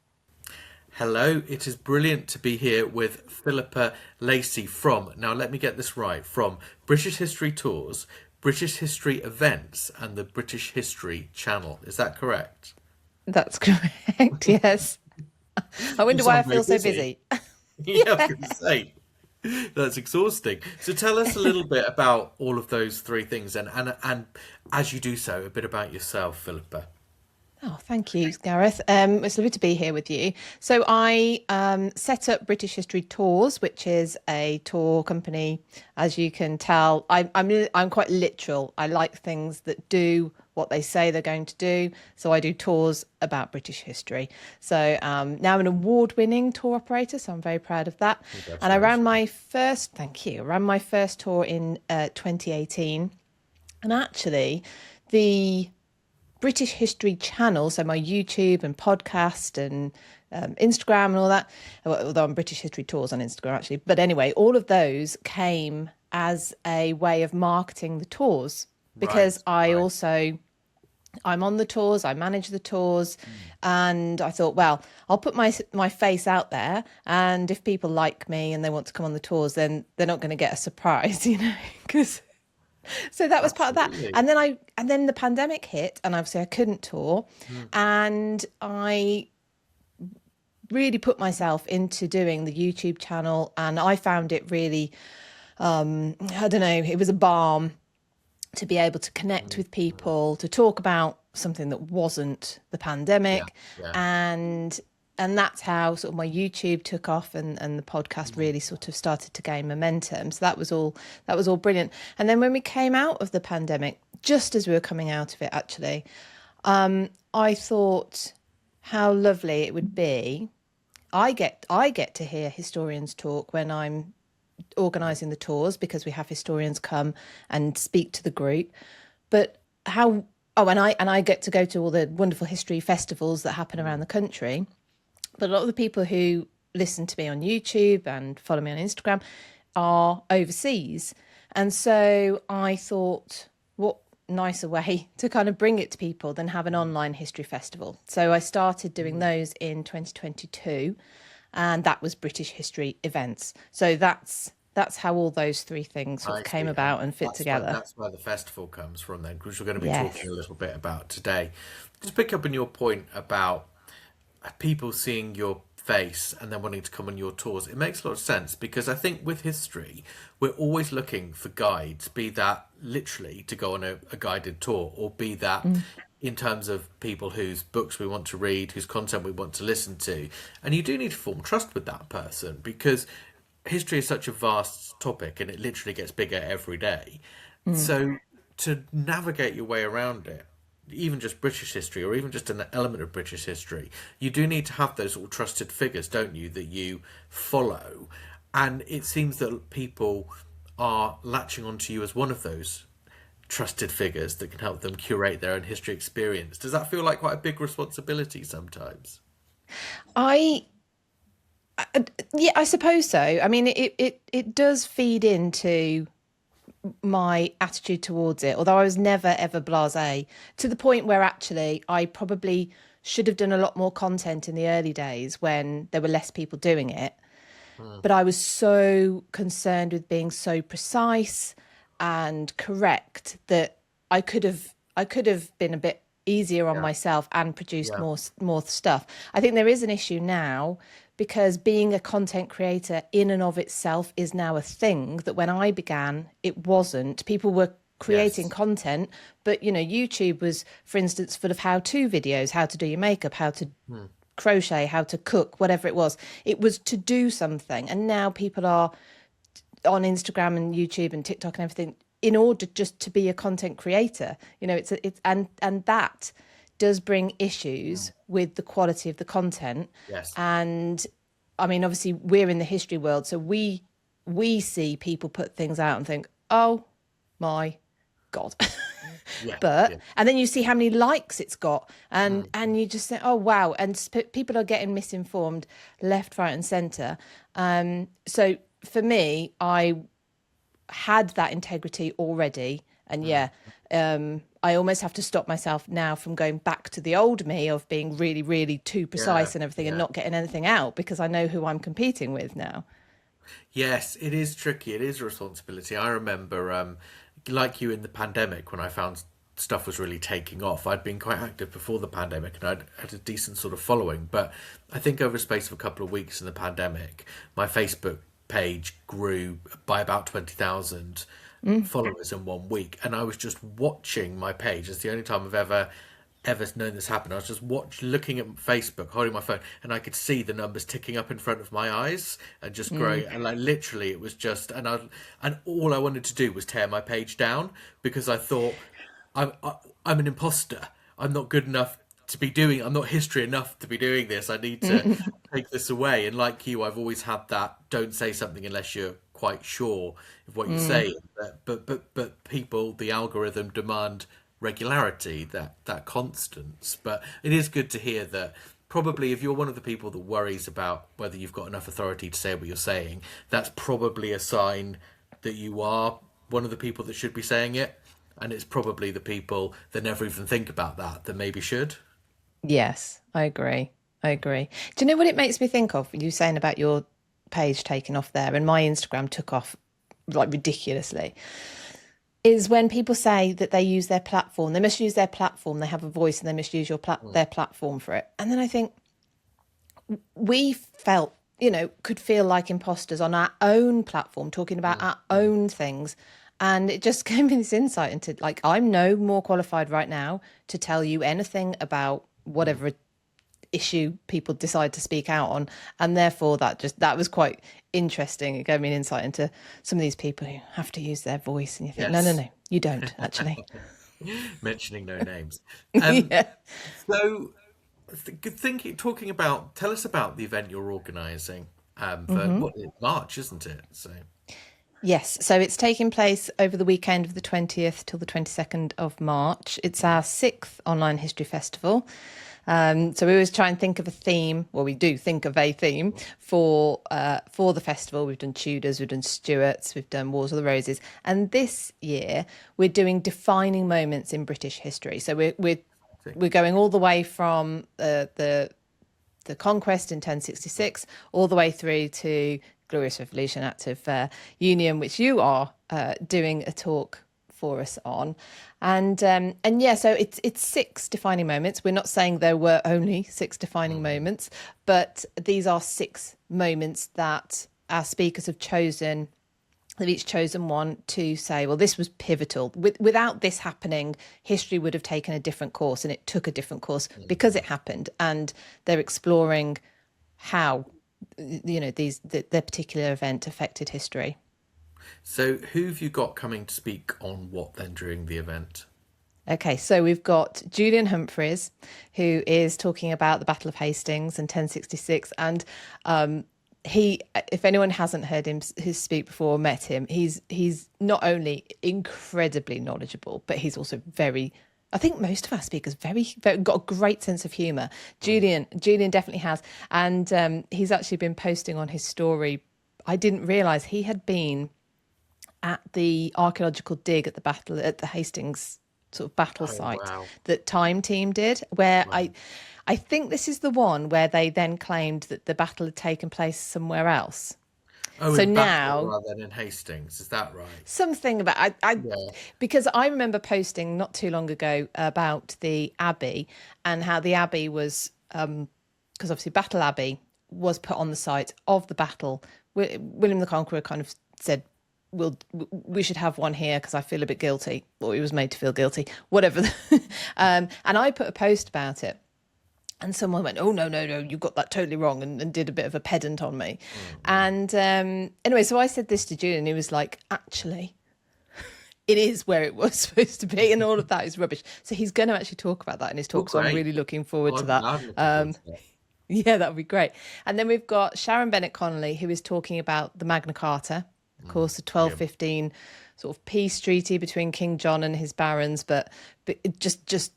Hello, it is brilliant to be here with Philippa Lacey from, now let me get this right, from British History Tours, British History Events, and the British History Channel. Is that correct? That's correct, yes. I wonder why I feel so busy. Yeah, I was going to say, that's exhausting. So tell us a little bit about all of those three things, and as you do so, a bit about yourself, Philippa. Oh, thank you, Gareth. It's lovely to be here with you. So I set up British History Tours, which is a tour company. As you can tell, I'm quite literal. I like things that do what they say they're going to do. So I do tours about British history. So now I'm an award-winning tour operator, so I'm very proud of that. And I ran my first, thank you, I ran my first tour in 2018. And actually, the British History Channel, so my YouTube and podcast and Instagram and all that, although I'm British History Tours on Instagram actually. But anyway, all of those came as a way of marketing the tours because I'm on the tours, I manage the tours, and I thought, well, I'll put my face out there, and if people like me and they want to come on the tours, then they're not going to get a surprise, because... So that was part of that. And then the pandemic hit, and obviously I couldn't tour. And I really put myself into doing the YouTube channel, and I found it really, I don't know, it was a balm to be able to connect with people, to talk about something that wasn't the pandemic. And that's how sort of my YouTube took off, and the podcast really sort of started to gain momentum. So that was all brilliant. And then when we came out of the pandemic, just as we were coming out of it, actually, I thought how lovely it would be. I get to hear historians talk when I'm organising the tours, because we have historians come and speak to the group. But and I get to go to all the wonderful history festivals that happen around the country. But a lot of the people who listen to me on YouTube and follow me on Instagram are overseas. And so I thought, what nicer way to kind of bring it to people than have an online history festival. So I started doing those in 2022, and that was British History Events. So that's how all those three things sort of came about and fit together. That's where the festival comes from then, which we're going to be talking a little bit about today. Just pick up on your point about people seeing your face and then wanting to come on your tours. It makes a lot of sense, because I think with history, we're always looking for guides, be that literally to go on a guided tour, or be that in terms of people whose books we want to read, whose content we want to listen to. And you do need to form trust with that person, because history is such a vast topic and it literally gets bigger every day. So to navigate your way around it, even just British history, or even just an element of British history, you do need to have those sort of trusted figures, don't you, that you follow. And it seems that people are latching onto you as one of those trusted figures that can help them curate their own history experience. Does that feel like quite a big responsibility sometimes? Yeah, I suppose so. I mean, it does feed into my attitude towards it, although I was never ever blasé, to the point where actually I probably should have done a lot more content in the early days when there were less people doing it. But I was so concerned with being so precise and correct that I could have been a bit easier on myself and produced more stuff. I think there is an issue now, because being a content creator in and of itself is now a thing that when I began, it wasn't. People were creating content, but YouTube was, for instance, full of how-to videos, how to do your makeup, how to crochet, how to cook, whatever it was. It was to do something. And now people are on Instagram and YouTube and TikTok and everything in order just to be a content creator. And that does bring issues with the quality of the content. Yes. And I mean, obviously we're in the history world, so we see people put things out and think, oh my God. Yeah. But and then you see how many likes it's got, and you just think, oh wow. And people are getting misinformed left, right and centre. So for me, I had that integrity already, and I almost have to stop myself now from going back to the old me of being really, really too precise and everything and not getting anything out, because I know who I'm competing with now. Yes, it is tricky. It is a responsibility. I remember, like you in the pandemic, when I found stuff was really taking off. I'd been quite active before the pandemic and I'd had a decent sort of following. But I think over a space of a couple of weeks in the pandemic, my Facebook page grew by about 20,000 followers in 1 week. And I was just watching my page. It's the only time I've ever known this happen. I was just looking at Facebook, holding my phone, and I could see the numbers ticking up in front of my eyes and just growing. And like literally, it was just, and all I wanted to do was tear my page down, because I thought I'm an imposter. I'm not good enough to be doing. I'm not history enough to be doing this. I need to take this away. And like you, I've always had that. Don't say something unless you're quite sure of what you're saying. But people, the algorithm demand regularity, that constants. But it is good to hear that probably if you're one of the people that worries about whether you've got enough authority to say what you're saying, that's probably a sign that you are one of the people that should be saying it, and it's probably the people that never even think about that maybe should. Yes, I agree. Do you know what it makes me think of? You saying about your page taking off there, and my Instagram took off like ridiculously, is when people say that they use their platform, they must use their platform, they have a voice and they must use their platform for it. And then I think we felt, could feel like imposters on our own platform, talking about our own things. And it just gave me this insight into, like, I'm no more qualified right now to tell you anything about whatever issue people decide to speak out on. And therefore that was quite interesting. It gave me an insight into some of these people who have to use their voice, and you think, no, you don't actually. Mentioning no names. Yeah. So tell us about the event you're organising for March, isn't it? So Yes, so it's taking place over the weekend of the 20th till the 22nd of March. It's our 6th online history festival. So we always try and think of a theme. Well, we do think of a theme for the festival. We've done Tudors, we've done Stuarts, we've done Wars of the Roses, and this year we're doing defining moments in British history. So we're going all the way from the conquest in 1066 all the way through to Glorious Revolution, Act of Union, which you are doing a talk for us on. And so it's 6 defining moments. We're not saying there were only 6 defining moments, but these are 6 moments that our speakers have chosen. They've each chosen one to say, well, this was pivotal. Without this happening, history would have taken a different course, and it took a different course because it happened. And they're exploring how their particular event affected history. So who have you got coming to speak on what then during the event? Okay, so we've got Julian Humphreys, who is talking about the Battle of Hastings in 1066. And he, if anyone hasn't heard him speak before or met him, he's not only incredibly knowledgeable, but he's also very, I think most of our speakers very got a great sense of humour. Julian definitely has. And he's actually been posting on his story. I didn't realise he had been at the archaeological dig at the Hastings sort of battle site that Time Team did, where I think this is the one where they then claimed that the battle had taken place somewhere else. Oh, so in now Battle rather than in Hastings, is that right? Something about because I remember posting not too long ago about the Abbey and how the Abbey was because obviously Battle Abbey was put on the site of the battle. William the Conqueror kind of said, we should have one here because I feel a bit guilty, or he was made to feel guilty, whatever. And I put a post about it, and someone went, oh, no, you got that totally wrong, and did a bit of a pedant on me. And anyway, so I said this to Julian, and he was like, actually, it is where it was supposed to be, and all of that is rubbish. So he's going to actually talk about that in his talk. So I'm really looking forward to that. Yeah, that would be great. And then we've got Sharon Bennett Connolly, who is talking about the Magna Carta, of course, the 1215 sort of peace treaty between King John and his barons. But it just,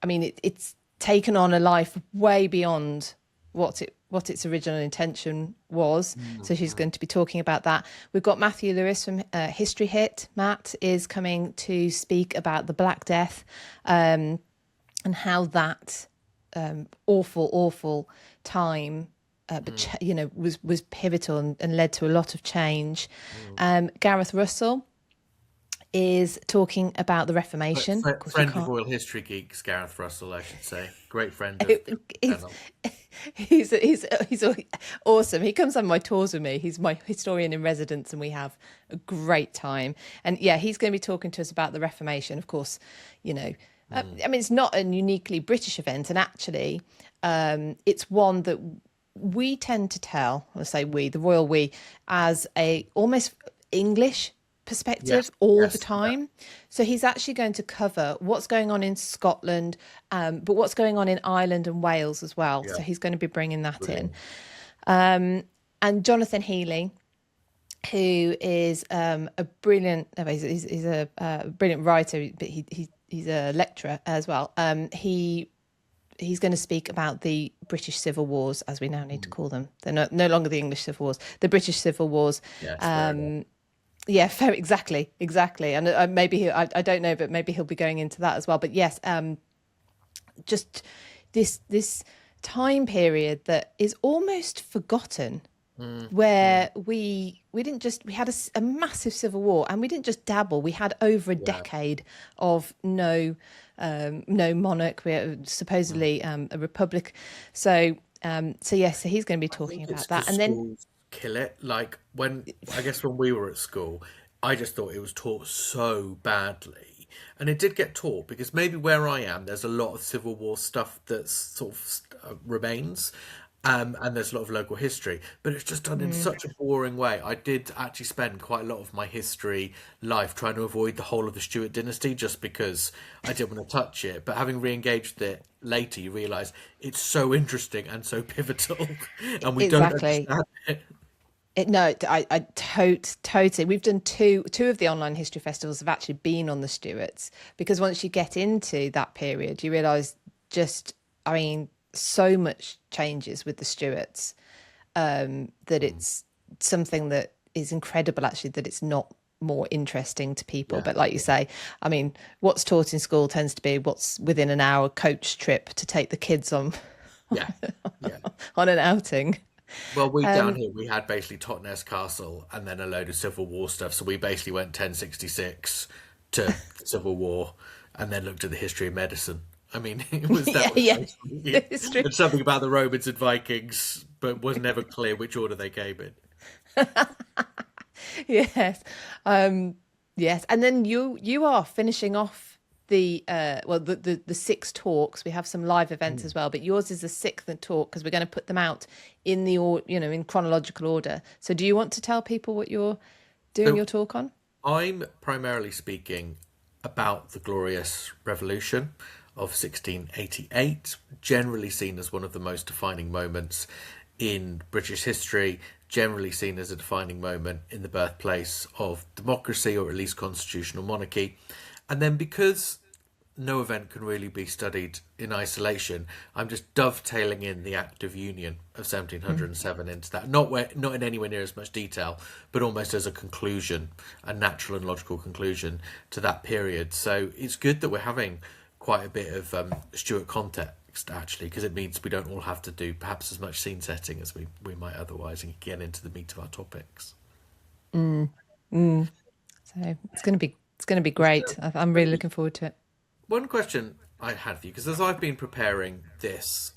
I mean, it's taken on a life way beyond what its original intention was. So she's going to be talking about that. We've got Matthew Lewis from History Hit. Matt is coming to speak about the Black Death, and how that awful time, but was pivotal and led to a lot of change. Gareth Russell is talking about of course, friend of Royal History Geeks, Gareth Russell, I should say. Great friend of the channel. He's awesome. He comes on my tours with me. He's my historian in residence, and we have a great time. And yeah, he's going to be talking to us about the Reformation. Of course, I mean, it's not a uniquely British event, and actually, it's one that we tend to tell, I say we, the royal we, as a almost English perspective all the time. So he's actually going to cover what's going on in Scotland, but what's going on in Ireland and Wales as well. So he's going to be bringing that in. And Jonathan Healy, who is a brilliant, he's a brilliant writer, but he's a lecturer as well. He's going to speak about the British Civil Wars, as we now need to call them. They're no longer the English Civil Wars, the British Civil Wars. Yeah, fair, exactly. And maybe I don't know, but maybe he'll be going into that as well. But yes, just this time period that is almost forgotten, where we had a massive civil war, and we didn't just dabble. We had over a decade of no monarch. We had supposedly a republic. So yes, so he's going to be talking about that, and then. Kill it. Like when we were at school, I just thought it was taught so badly, and it did get taught because maybe where I am, there's a lot of Civil War stuff that sort of remains, and there's a lot of local history, but it's just done in such a boring way. I did actually spend quite a lot of my history life trying to avoid the whole of the Stuart dynasty just because I didn't want to touch it. But having re-engaged with it later, you realise it's so interesting and so pivotal, and we don't understand it. I totally. We've done two of the online history festivals have actually been on the Stuarts, because once you get into that period, you realise so much changes with the Stuarts, that it's something that is incredible, actually, that it's not more interesting to people. But like you say, I mean, what's taught in school tends to be what's within an hour coach trip to take the kids on on an outing. Well, down here, we had basically Totnes Castle and then a load of Civil War stuff. So we basically went 1066 to the Civil War and then looked at the history of medicine. I mean, it was It's something about the Romans and Vikings, but was never clear which order they came in. Yes. Yes. And then you are finishing off the 6 talks. We have some live events as well, but yours is the 6th talk, because we're going to put them out in in chronological order. So do you want to tell people what you're doing your talk on? I'm primarily speaking about the Glorious Revolution of 1688, generally seen as one of the most defining moments in British history, generally seen as a defining moment in the birthplace of democracy, or at least constitutional monarchy. And then, because no event can really be studied in isolation, I'm just dovetailing in the Act of Union of 1707 into that. Not in anywhere near as much detail, but almost as a conclusion, a natural and logical conclusion to that period. So it's good that we're having quite a bit of Stuart context, actually, because it means we don't all have to do perhaps as much scene setting as we might otherwise, and get into the meat of our topics. So it's going to be great. I'm really looking forward to it. One question I had for you, because as I've been preparing this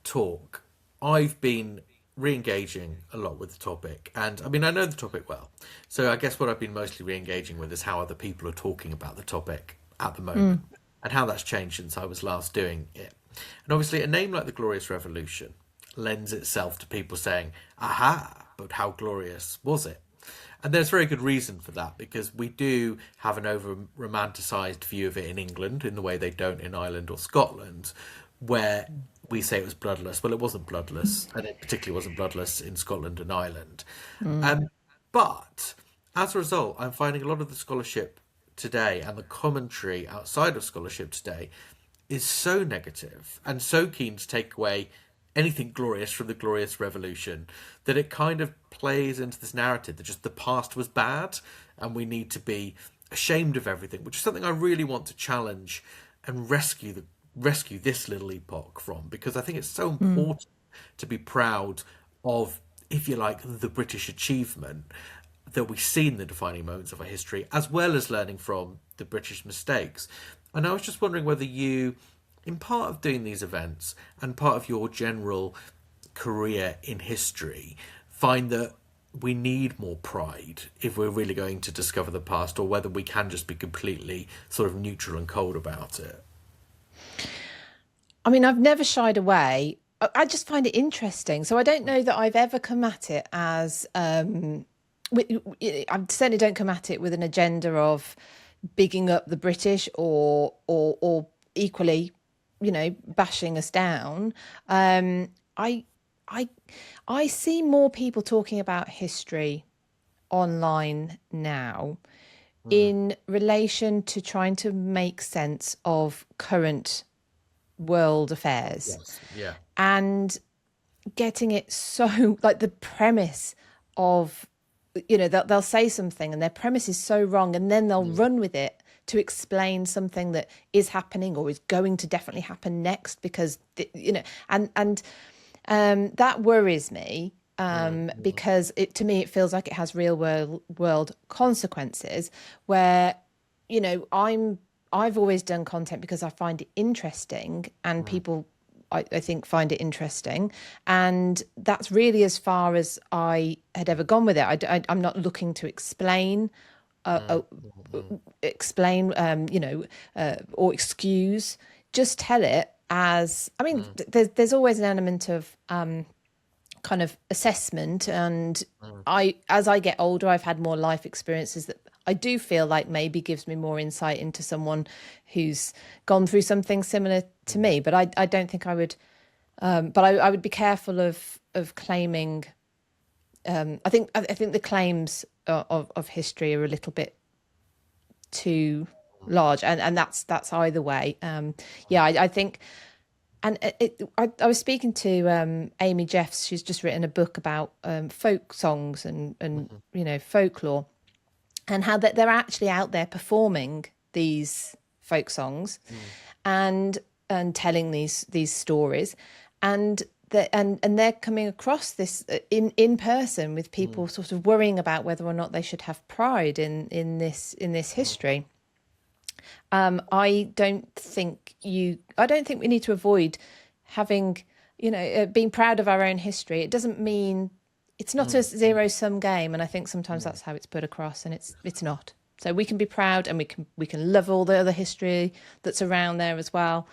talk, I've been re-engaging a lot with the topic. And I mean, I know the topic well. So I guess what I've been mostly re-engaging with is how other people are talking about the topic at the moment, and how that's changed since I was last doing it. And obviously, a name like the Glorious Revolution lends itself to people saying, aha, but how glorious was it? And there's very good reason for that, because we do have an over romanticised view of it in England in the way they don't in Ireland or Scotland, where we say it was bloodless. Well, it wasn't bloodless, and it particularly wasn't bloodless in Scotland and Ireland. But as a result, I'm finding a lot of the scholarship today and the commentary outside of scholarship today is so negative and so keen to take away anything glorious from the Glorious Revolution that it kind of plays into this narrative that just the past was bad and we need to be ashamed of everything, which is something I really want to challenge and rescue this little epoch from, because I think it's so important to be proud of, if you like, the British achievement that we see in the defining moments of our history, as well as learning from the British mistakes. And I was just wondering whether you, in part of doing these events and part of your general career in history, find that we need more pride if we're really going to discover the past, or whether we can just be completely sort of neutral and cold about it. I mean, I've never shied away. I just find it interesting. So I don't know that I've ever come at it as... I certainly don't come at it with an agenda of bigging up the British or equally, bashing us down. I see more people talking about history online now in relation to trying to make sense of current world affairs. Yes. Yeah. And getting it so, like, the premise of, they'll say something and their premise is so wrong, and then they'll run with it to explain something that is happening or is going to definitely happen next, because, and that worries me, because to me, it feels like it has real world consequences where, I've always done content because I find it interesting, and people, I think, find it interesting, and that's really as far as I had ever gone with it. I'm not looking to explain, or excuse. Just tell it as. I mean, there's always an element of kind of assessment, and as I get older, I've had more life experiences that I do feel like maybe gives me more insight into someone who's gone through something similar to me. But I don't think I would. But I would be careful of claiming. I think the claims of history are a little bit too large, and that's either way. I think. And I was speaking to Amy Jeffs. She's just written a book about folk songs and folklore, and how that they're actually out there performing these folk songs, and telling these stories, and they're coming across this in person with people sort of worrying about whether or not they should have pride in this history. I don't think we need to avoid having, being proud of our own history. It doesn't mean it's not a zero-sum game, and I think sometimes that's how it's put across, and it's not. So we can be proud, and we can love all the other history that's around there as well.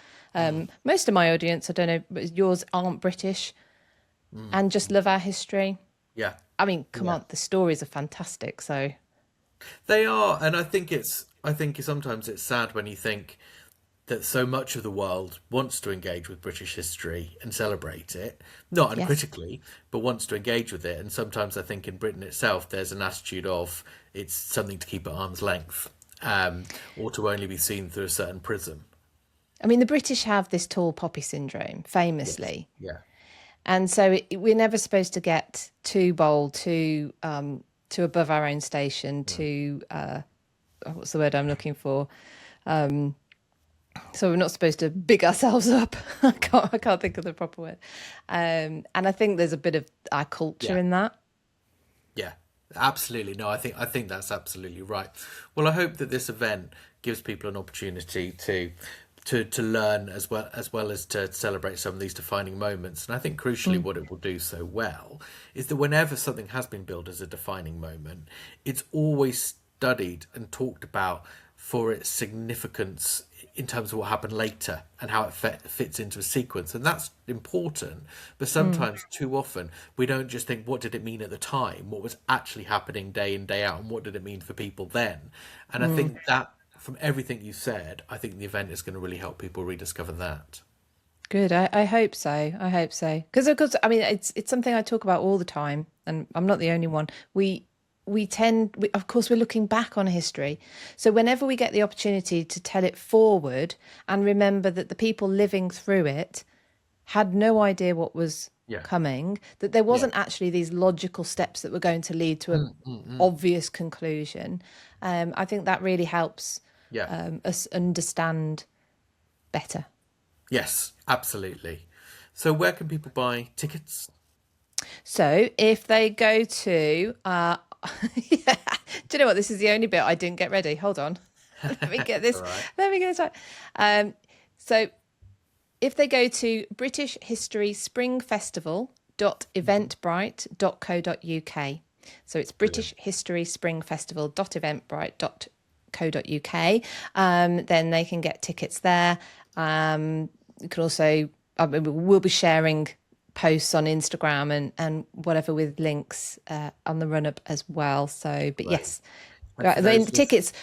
Most of my audience, I don't know, but yours aren't British, and just love our history. Yeah. I mean, come on, the stories are fantastic. So they are, and I think sometimes it's sad when you think that so much of the world wants to engage with British history and celebrate it, not uncritically, but wants to engage with it. And sometimes I think in Britain itself, there's an attitude of it's something to keep at arm's length, or to only be seen through a certain prism. I mean, the British have this tall poppy syndrome, famously. Yes. Yeah. And so we're never supposed to get too bold, too above our own station, too, what's the word I'm looking for? So we're not supposed to big ourselves up. I can't think of the proper word. And I think there's a bit of our culture in that. Yeah, absolutely. No, I think that's absolutely right. Well, I hope that this event gives people an opportunity to learn as well as to celebrate some of these defining moments. And I think crucially what it will do so well is that whenever something has been billed as a defining moment, it's always studied and talked about for its significance in terms of what happened later and how it fits into a sequence. And that's important. But sometimes, too often, we don't just think, what did it mean at the time? What was actually happening day in, day out? And what did it mean for people then? And I think that, from everything you said, I think the event is going to really help people rediscover that. Good. I hope so. I hope so. Because of course, I mean, it's something I talk about all the time, and I'm not the only one. Of course, we're looking back on history. So whenever we get the opportunity to tell it forward and remember that the people living through it had no idea what was coming, that there wasn't actually these logical steps that were going to lead to an obvious conclusion. I think that really helps us understand better. Yes, absolutely. So where can people buy tickets? So if they go to, do you know what? This is the only bit I didn't get ready. Hold on. Let me get this. Right. Let me get this right. So if they go to britishhistoryspringfestival.eventbrite.co.uk. So it's britishhistoryspringfestival.eventbrite.co.uk. Then they can get tickets there. You can also, we'll be sharing posts on Instagram and whatever with links on the run up as well. So, but yes, right. Then the tickets.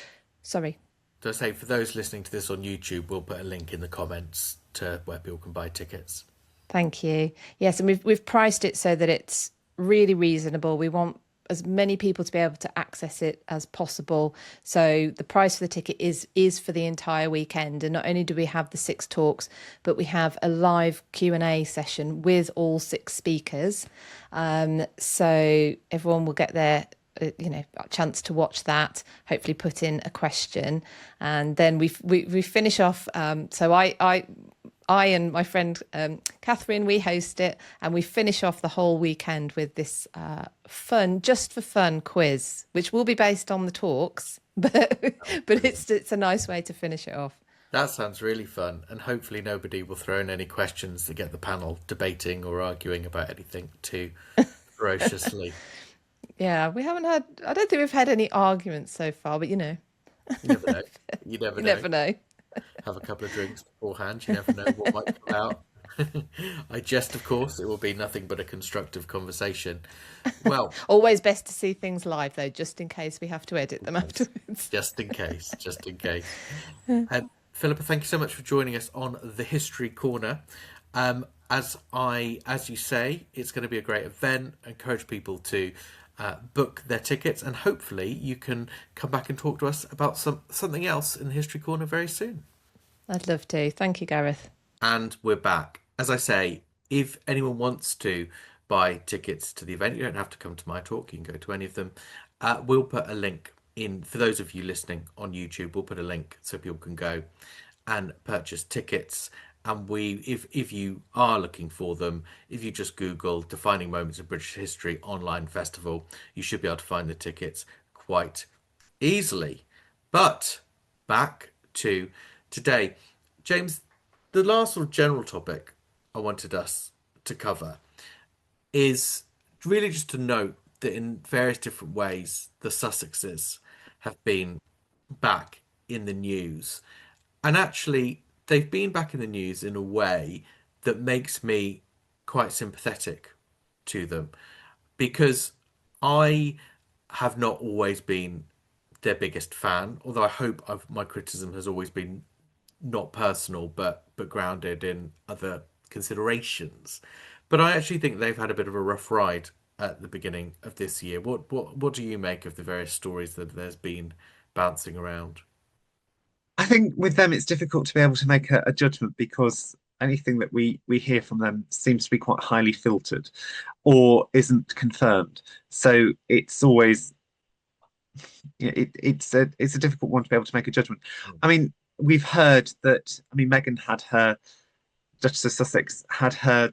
Sorry. So I say, for those listening to this on YouTube, we'll put a link in the comments to where people can buy tickets. Thank you. Yes, and we've priced it so that it's really reasonable. We want as many people to be able to access it as possible. So the price for the ticket is for the entire weekend. And not only do we have the 6 talks, but we have a live Q&A session with all 6 speakers. So everyone will get their a chance to watch that, hopefully put in a question, and then we finish off. So I and my friend Catherine, we host it, and we finish off the whole weekend with this fun, just for fun quiz, which will be based on the talks, but it's a nice way to finish it off. That sounds really fun, and hopefully nobody will throw in any questions that get the panel debating or arguing about anything too ferociously. Yeah, we haven't had. I don't think we've had any arguments so far, but You never know. You never know. Have a couple of drinks beforehand. You never know what might come out. I jest, of course. It will be nothing but a constructive conversation. Well, always best to see things live, though, just in case we have to edit them afterwards. Just in case. Philippa, thank you so much for joining us on the History Corner. As you say, it's going to be a great event. I encourage people to book their tickets, and hopefully you can come back and talk to us about something else in the History Corner very soon. I'd love to. Thank you, Gareth. And we're back. As I say, if anyone wants to buy tickets to the event, you don't have to come to my talk. You can go to any of them. We'll put a link in, for those of you listening on YouTube, we'll put a link so people can go and purchase tickets. And if you are looking for them, if you just Google Defining Moments of British History Online Festival, you should be able to find the tickets quite easily. But back to today. James, the last sort of general topic I wanted us to cover is really just to note that in various different ways, the Sussexes have been back in the news. And actually, they've been back in the news in a way that makes me quite sympathetic to them, because I have not always been their biggest fan, although I hope my criticism has always been not personal, but grounded in other considerations. But I actually think they've had a bit of a rough ride at the beginning of this year. What do you make of the various stories that there's been bouncing around? I think with them, it's difficult to be able to make a judgment, because anything that we hear from them seems to be quite highly filtered or isn't confirmed. So it's always it's a difficult one to be able to make a judgment. I mean, we've heard that. I mean, Meghan had her Duchess of Sussex had her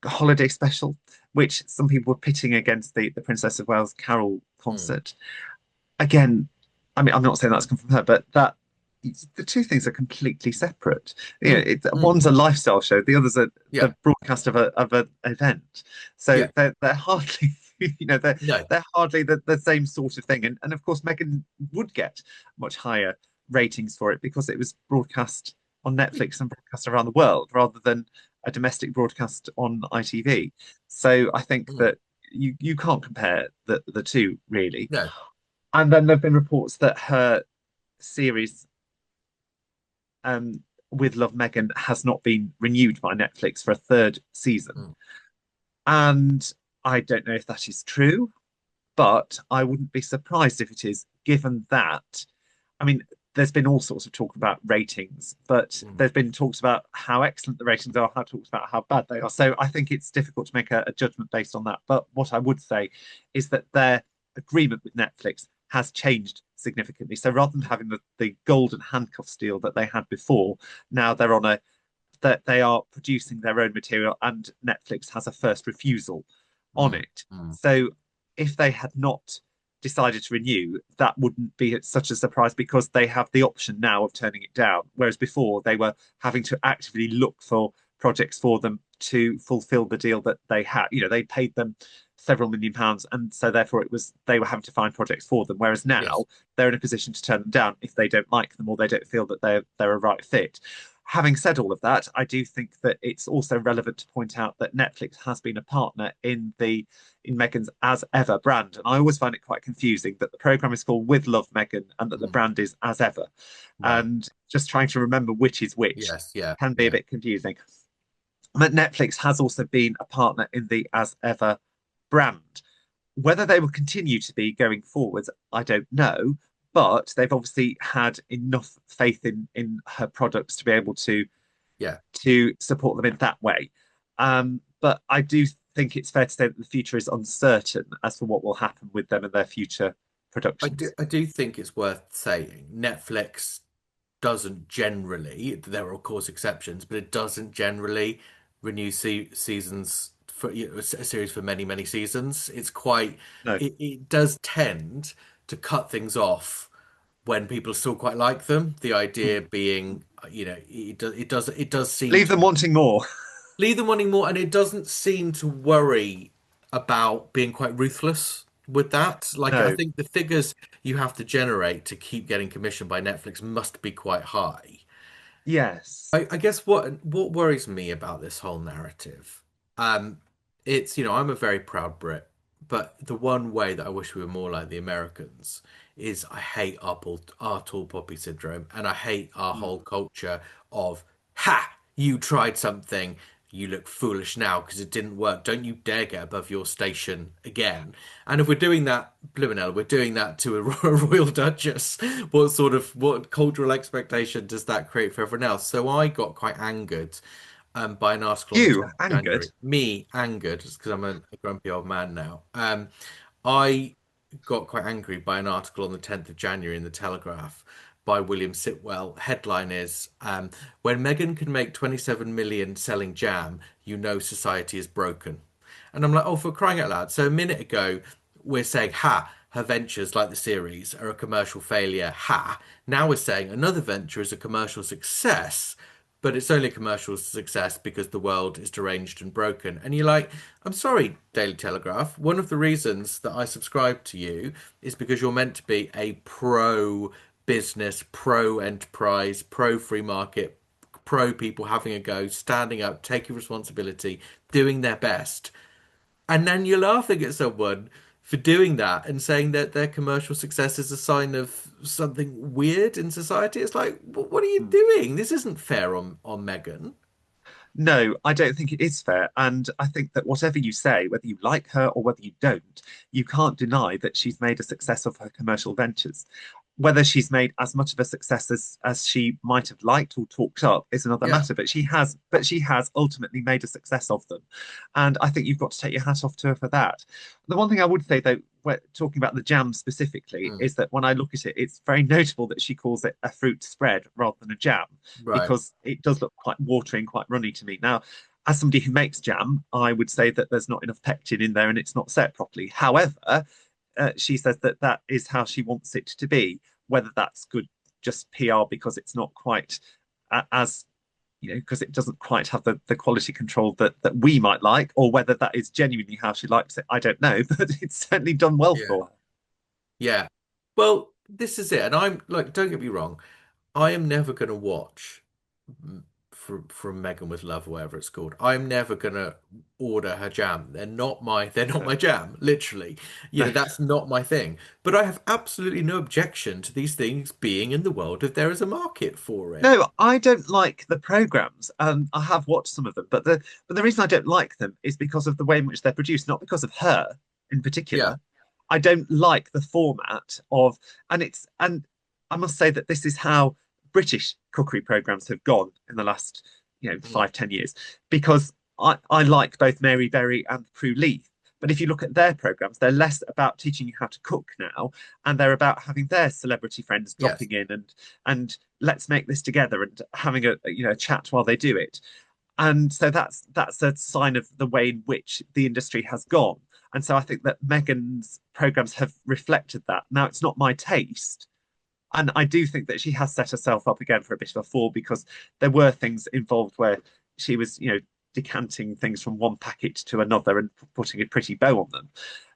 holiday special, which some people were pitting against the Princess of Wales Carol concert. Again, I mean, I'm not saying that's come from her, but that the two things are completely separate. One's a lifestyle show, the other's the broadcast of an event. So they're hardly, they're hardly the same sort of thing. And of course, Meghan would get much higher ratings for it because it was broadcast on Netflix and broadcast around the world rather than a domestic broadcast on ITV. So I think Mm. that you can't compare the two really. No. And then there have been reports that her series um, with Love Meghan has not been renewed by Netflix for a third season. Mm. And I don't know if that is true, but I wouldn't be surprised if it is, given that, I mean, there's been all sorts of talk about ratings, but Mm. there's been talks about how excellent the ratings are, how talks about how bad they are. So I think it's difficult to make a judgment based on that. But what I would say is that their agreement with Netflix has changed significantly. So rather than having the golden handcuffs deal that they had before, now they're on a that they are producing their own material and Netflix has a first refusal on Mm. it. Mm. So if they had not decided to renew, that wouldn't be such a surprise because they have the option now of turning it down. Whereas before they were having to actively look for projects for them to fulfill the deal that they had. You know, they paid them several £1 million, and so therefore it was they were having to find projects for them. Whereas Yes. now they're in a position to turn them down if they don't like them or they don't feel that they're a right fit. Having said all of that, I do think that it's also relevant to point out that Netflix has been a partner in Meghan's As Ever brand. And I always find it quite confusing that the program is called With Love Meghan and that the Mm. brand is As Ever. Right. And just trying to remember which is which Yes. Yeah. can be a Yeah. bit confusing. But Netflix has also been a partner in the As Ever brand. Whether they will continue to be going forwards, I don't know. But they've obviously had enough faith in her products to be able Yeah. to support them in that way. But I do think it's fair to say that the future is uncertain as to what will happen with them and their future productions. I do think it's worth saying Netflix doesn't generally, there are of course exceptions, but it doesn't generally renew seasons for a series for many, many seasons. It's quite, No, it does tend to cut things off when people still quite like them. The idea being, it does seem leave them to wanting more. leave them wanting more, and it doesn't seem to worry about being quite ruthless with that. Like, I No, think the figures you have to generate to keep getting commissioned by Netflix must be quite high. yes, I guess what worries me about this whole narrative, um, it's I'm a very proud Brit, but the one way that I wish we were more like the Americans is I hate our tall poppy syndrome, and I hate our whole culture of ha, you tried something. You look foolish now because it didn't work. Don't you dare get above your station again. And if we're doing that, Blumenell, we're doing that to a royal duchess. What cultural expectation does that create for everyone else? So I got quite angered by an article on the you 10th of angered. January. Me angered because I'm a grumpy old man now. I got quite angry by an article on the 10th of January in the Telegraph by William Sitwell. Headline is When Meghan can make 27 million selling jam, you know society is broken. And I'm like, oh, for crying out loud. So a minute ago, we're saying, ha, her ventures like the series are a commercial failure. Ha. Now we're saying another venture is a commercial success, but it's only a commercial success because the world is deranged and broken. And you're like, I'm sorry, Daily Telegraph. One of the reasons that I subscribe to you is because you're meant to be a pro business, pro enterprise, pro free market, pro people having a go, standing up, taking responsibility, doing their best. And then you're laughing at someone for doing that and saying that their commercial success is a sign of something weird in society. It's like, what are you doing? This isn't fair on Meghan. No, I don't think it is fair. And I think that whatever you say, whether you like her or whether you don't, you can't deny that she's made a success of her commercial ventures. Whether she's made as much of a success as she might have liked or talked up is another Yeah. matter. But she has ultimately made a success of them. And I think you've got to take your hat off to her for that. The one thing I would say though, we're talking about the jam specifically, Mm. is that when I look at it, it's very notable that she calls it a fruit spread rather than a jam Right. because it does look quite watery and quite runny to me. Now, as somebody who makes jam, I would say that there's not enough pectin in there and it's not set properly. However, she says that that is how she wants it to be. Whether that's good, just PR because it's not quite as because it doesn't quite have the quality control that we might like, or whether that is genuinely how she likes it, I don't know. But it's certainly done well Yeah. for her. Yeah. Well, this is it. And I'm like, don't get me wrong, I am never going to watch from Megan with Love, or whatever it's called. I'm never going to order her jam. They're not my jam, literally. No, That's not my thing. But I have absolutely no objection to these things being in the world if there is a market for it. no, I don't like the programs. I have watched some of them, but the reason I don't like them is because of the way in which they're produced, not because of her in Yeah. particular. I don't like the format of, and I must say that this is how British cookery programs have gone in the last, Mm. 5, 10 years, because I like both Mary Berry and Prue Leith. But if you look at their programs, they're less about teaching you how to cook now, and they're about having their celebrity friends Yes. dropping in and let's make this together and having a chat while they do it. And so that's a sign of the way in which the industry has gone. And so I think that Meghan's programs have reflected that. Now, it's not my taste. And I do think that she has set herself up again for a bit of a fall, because there were things involved where she was, decanting things from one packet to another and putting a pretty bow on them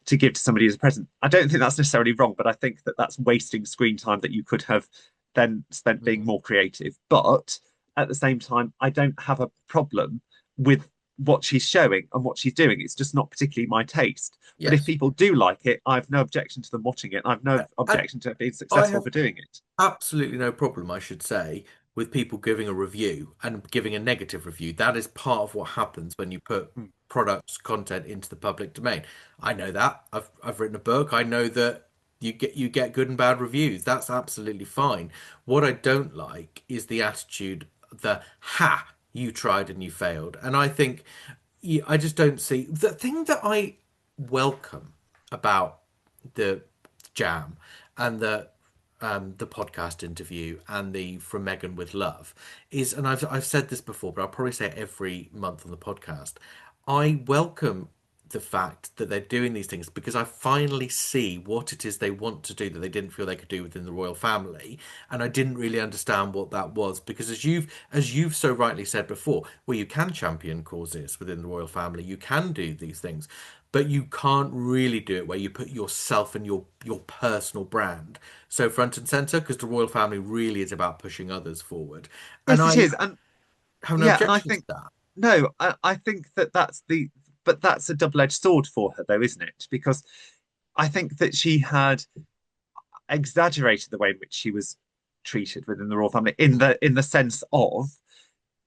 to give to somebody as a present. I don't think that's necessarily wrong, but I think that that's wasting screen time that you could have then spent being Mm. more creative. But at the same time, I don't have a problem with what she's showing and what she's doing. It's just not particularly my taste. But if Yes. people do like it, I've no objection to them watching it. I've no And objection to it being I successful have for doing it. absolutely no problem, I should say, with people giving a review and giving a negative review. That is part of what happens when you put Mm. products, content into the public domain. I know that. I've written a book. I know that you get good and bad reviews. That's absolutely fine. What I don't like is the attitude, the ha, you tried and you failed. And I think I just don't see the thing that I welcome about the jam and the podcast interview and the From Megan with Love is, and I've said this before, but I'll probably say it every month on the podcast. I welcome the fact that they're doing these things because I finally see what it is they want to do that they didn't feel they could do within the royal family, and I didn't really understand what that was because as you've so rightly said before, well, you can champion causes within the royal family, you can do these things, but you can't really do it where you put yourself and your personal brand so front and center because the royal family really is about pushing others forward, and Yes, it I is. And have no yeah, and I objection to think that. no, I think that but that's a double-edged sword for her, though, isn't it? Because I think that she had exaggerated the way in which she was treated within the royal family, in the sense of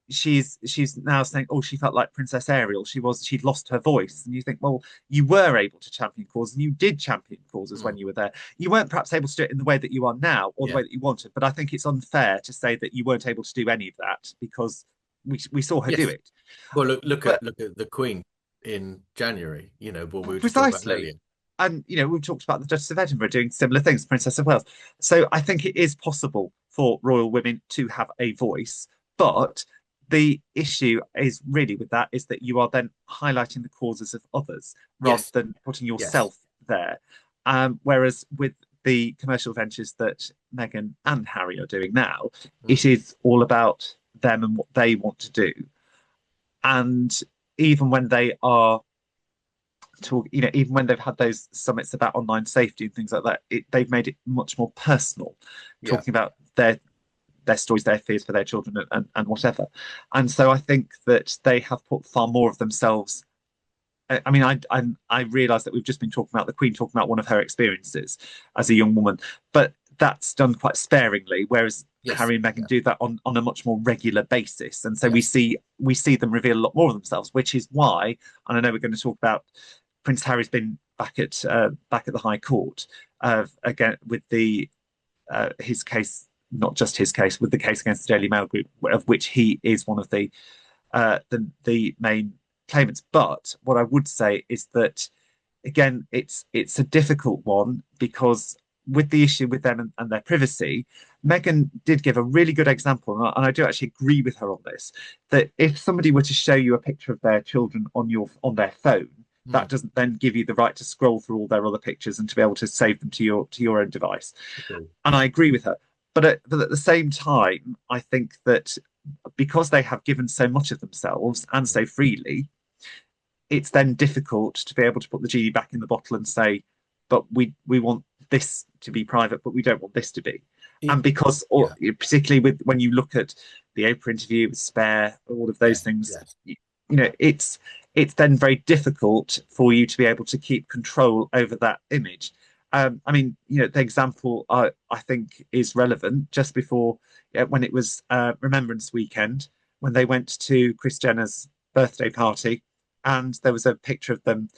she's now saying, oh, she felt like Princess Ariel. She'd lost her voice, and you think, well, you were able to champion causes, and you did champion causes when Mm, you were there. You weren't perhaps able to do it in the way that you are now, or the yeah. way that you wanted. But I think it's unfair to say that you weren't able to do any of that because we saw her do Yes. it. Well, look But at look at the Queen in January. What we were just talking about precisely. earlier. And we've talked about the Duchess of Edinburgh doing similar things, Princess of Wales. So I think it is possible for royal women to have a voice, but the issue is really with that is that you are then highlighting the causes of others rather Yes, than putting yes. yourself there. Whereas with the commercial ventures that Meghan and Harry are doing now, it Mm, is all about them and what they want to do. And even when they are talk, even when they've had those summits about online safety and things like that, they've made it much more personal, yeah. talking about their stories, their fears for their children, and whatever. And so I think that they have put far more of themselves. I mean, I realise that we've just been talking about the Queen talking about one of her experiences as a young woman, but that's done quite sparingly, whereas Yes. Harry and Meghan Yeah. do that on a much more regular basis, and so we Yes. see them reveal a lot more of themselves, which is why, and I know we're going to talk about Prince Harry's been back at the High Court again with his case, not just his case, with the case against the Daily Mail Group, of which he is one of the main claimants. But what I would say is that again, it's a difficult one because with the issue with them and their privacy, Meghan did give a really good example, and I do actually agree with her on this. That if somebody were to show you a picture of their children on their phone, Mm, that doesn't then give you the right to scroll through all their other pictures and to be able to save them to your own device. agreed. And I agree with her. But at the same time, I think that because they have given so much of themselves and Mm, so freely, it's then difficult to be able to put the genie back in the bottle and say, but we want this to be private, but we don't want this to be. And It- because, or yeah, particularly with when you look at the Oprah interview with Spare, all of yeah, those things, yeah. it's then very difficult for you to be able to keep control over that image. I mean, the example I think is relevant just before when it was Remembrance Weekend, when they went to Kris Jenner's birthday party, and there was a picture of them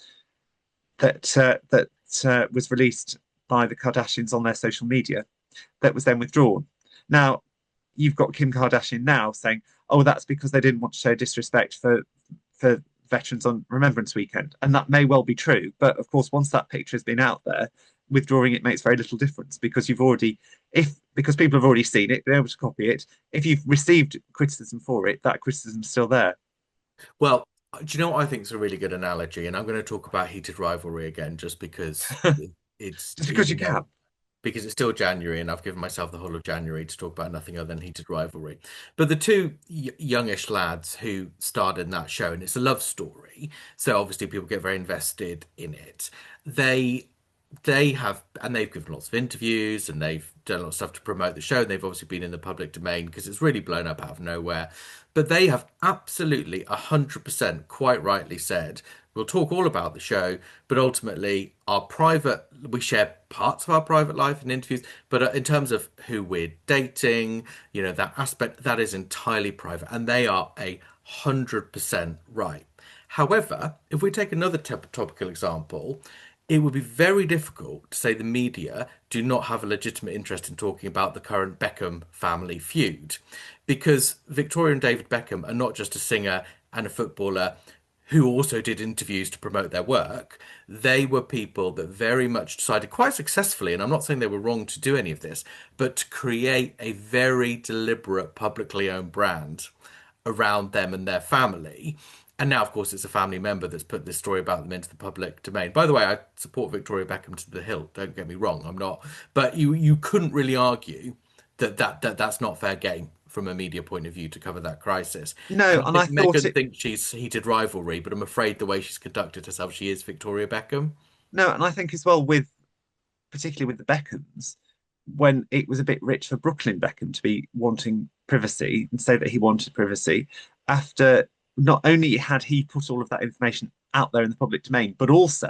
that was released by the Kardashians on their social media that was then withdrawn. Now, you've got Kim Kardashian now saying, "Oh, that's because they didn't want to show disrespect for veterans on Remembrance Weekend," and that may well be true. But of course, once that picture has been out there, withdrawing it makes very little difference because because people have already seen it, been able to copy it. If you've received criticism for it, that criticism's still there. Well, do you know what I think is a really good analogy? And I'm going to talk about heated rivalry again, just because it's Just because you even though can. because it's still January, and I've given myself the whole of January to talk about nothing other than heated rivalry. But the two youngish lads who starred in that show, and it's a love story, so obviously people get very invested in it. They they have, and they've given lots of interviews and they've done a lot of stuff to promote the show. And they've obviously been in the public domain because it's really blown up out of nowhere. But they have absolutely 100% quite rightly said, we'll talk all about the show, but ultimately we share parts of our private life in interviews, but in terms of who we're dating, that aspect, that is entirely private. And they are 100% right. However, if we take another topical example, it would be very difficult to say the media do not have a legitimate interest in talking about the current Beckham family feud, because Victoria and David Beckham are not just a singer and a footballer who also did interviews to promote their work. They were people that very much decided quite successfully, and I'm not saying they were wrong to do any of this, but to create a very deliberate publicly owned brand around them and their family. And now, of course, it's a family member that's put this story about them into the public domain. By the way, I support Victoria Beckham to the hilt. Don't get me wrong, I'm not. But you couldn't really argue that's not fair game from a media point of view to cover that crisis. No, And I and I think thought Meghan it. thinks she's heated rivalry, but I'm afraid the way she's conducted herself, she is Victoria Beckham. No, and I think as well particularly with the Beckhams, when it was a bit rich for Brooklyn Beckham to be wanting privacy and say that he wanted privacy after not only had he put all of that information out there in the public domain, but also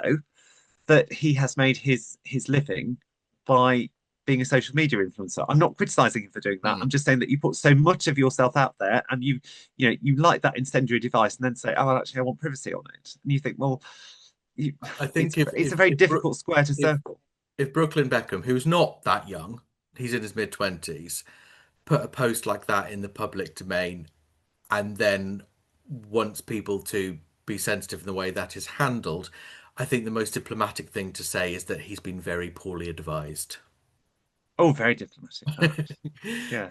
that he has made his living by being a social media influencer. I'm not criticizing him for doing that. Hmm. I'm just saying that you put so much of yourself out there and you like that incendiary device and then say, oh, actually, I want privacy on it. And you think, well, you, I think it's a very difficult square to if circle. if Brooklyn Beckham, who's not that young, he's in his mid-20s, put a post like that in the public domain and then wants people to be sensitive in the way that is handled, I think the most diplomatic thing to say is that he's been very poorly advised. Oh, very diplomatic. Oh, yeah.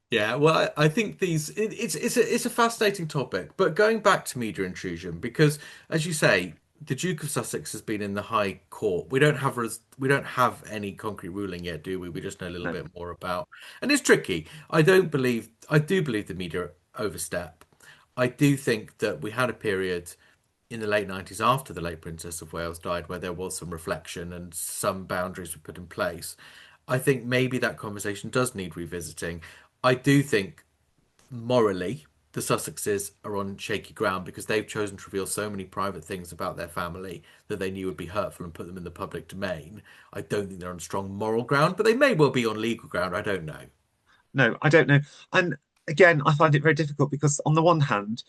Yeah, well, I think it's a fascinating topic, but going back to media intrusion, because as you say, the Duke of Sussex has been in the High Court. We don't have any concrete ruling yet, do we? We just know a little No. bit more about, and it's tricky. I do believe the media overstep. I do think that we had a period in the late 90s after the late Princess of Wales died where there was some reflection and some boundaries were put in place. I think maybe that conversation does need revisiting. I do think morally the Sussexes are on shaky ground because they've chosen to reveal so many private things about their family that they knew would be hurtful and put them in the public domain. I don't think they're on strong moral ground, but they may well be on legal ground. I don't know. No, I don't know. And again, I find it very difficult because on the one hand,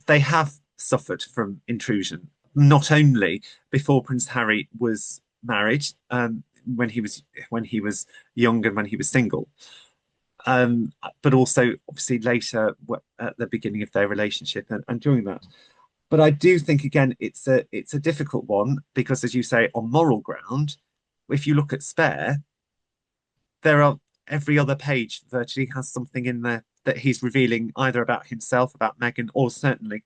they have suffered from intrusion, not only before Prince Harry was married, when he was young and when he was single, but also obviously later at the beginning of their relationship and during that. But I do think again it's a difficult one because, as you say, on moral ground, if you look at Spare, there are every other page virtually has something in there that he's revealing either about himself, about Meghan, or certainly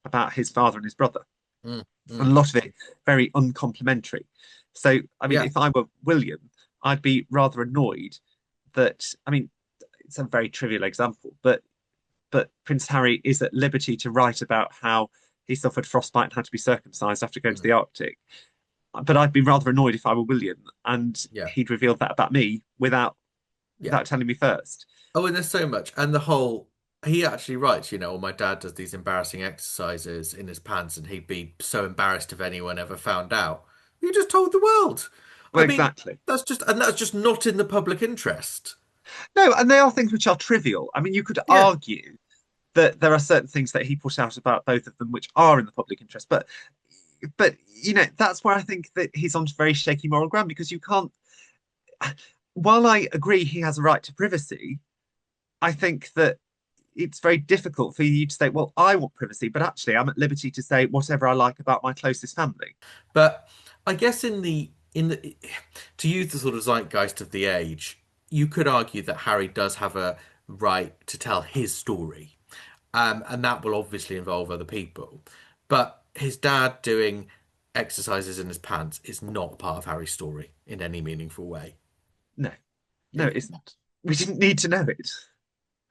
about his father and his brother. Mm, And mm. a lot of it very uncomplimentary. So, I mean, Yeah. if I were William, I'd be rather annoyed that, I mean, it's a very trivial example, but Prince Harry is at liberty to write about how he suffered frostbite and had to be circumcised after going to Mm. the Arctic. but I'd be rather annoyed if I were William and Yeah. he'd revealed that about me Yeah. without telling me first. Oh, and there's so much. And the whole, he actually writes, my dad does these embarrassing exercises in his pants and he'd be so embarrassed if anyone ever found out. You just told the world. I Well, mean, exactly. that's just not in the public interest. No, and they are things which are trivial. I mean, you could Yeah. argue that there are certain things that he put out about both of them which are in the public interest, but that's where I think that he's on very shaky moral ground because you can't. While I agree he has a right to privacy, I think that it's very difficult for you to say, well, I want privacy, but actually I'm at liberty to say whatever I like about my closest family. But I guess in the to use the sort of zeitgeist of the age, you could argue that Harry does have a right to tell his story. And that will obviously involve other people. But his dad doing exercises in his pants is not part of Harry's story in any meaningful way. No, no, it isn't. We didn't need to know it.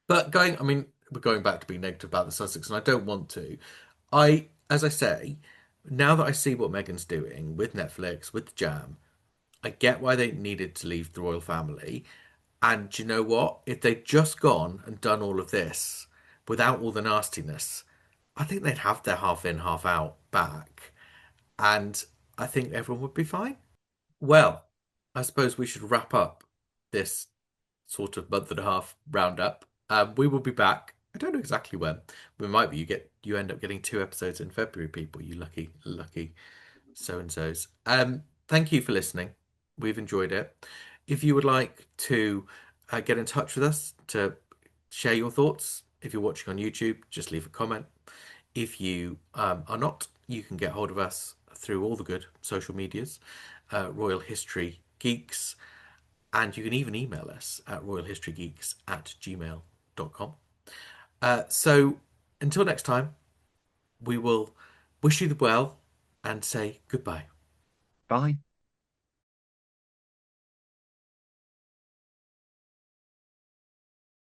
But I mean, we're going back to being negative about the Sussex, and I don't want to. As I say, now that I see what Meghan's doing with Netflix, with Jam, I get why they needed to leave the royal family. And do you know what? If they'd just gone and done all of this without all the nastiness, I think they'd have their half in, half out back. And I think everyone would be fine. Well, I suppose we should wrap up this sort of month and a half roundup. We will be back. I don't know exactly when. We might be. You end up getting 2 episodes in February, people. You lucky so and so's. Thank you for listening. We've enjoyed it. If you would like to get in touch with us to share your thoughts, if you're watching on YouTube, just leave a comment. If you are not, you can get hold of us through all the good social medias, Royal History Geeks, and you can even email us at royalhistorygeeks@gmail.com. So until next time, we will wish you the well and say goodbye. Bye.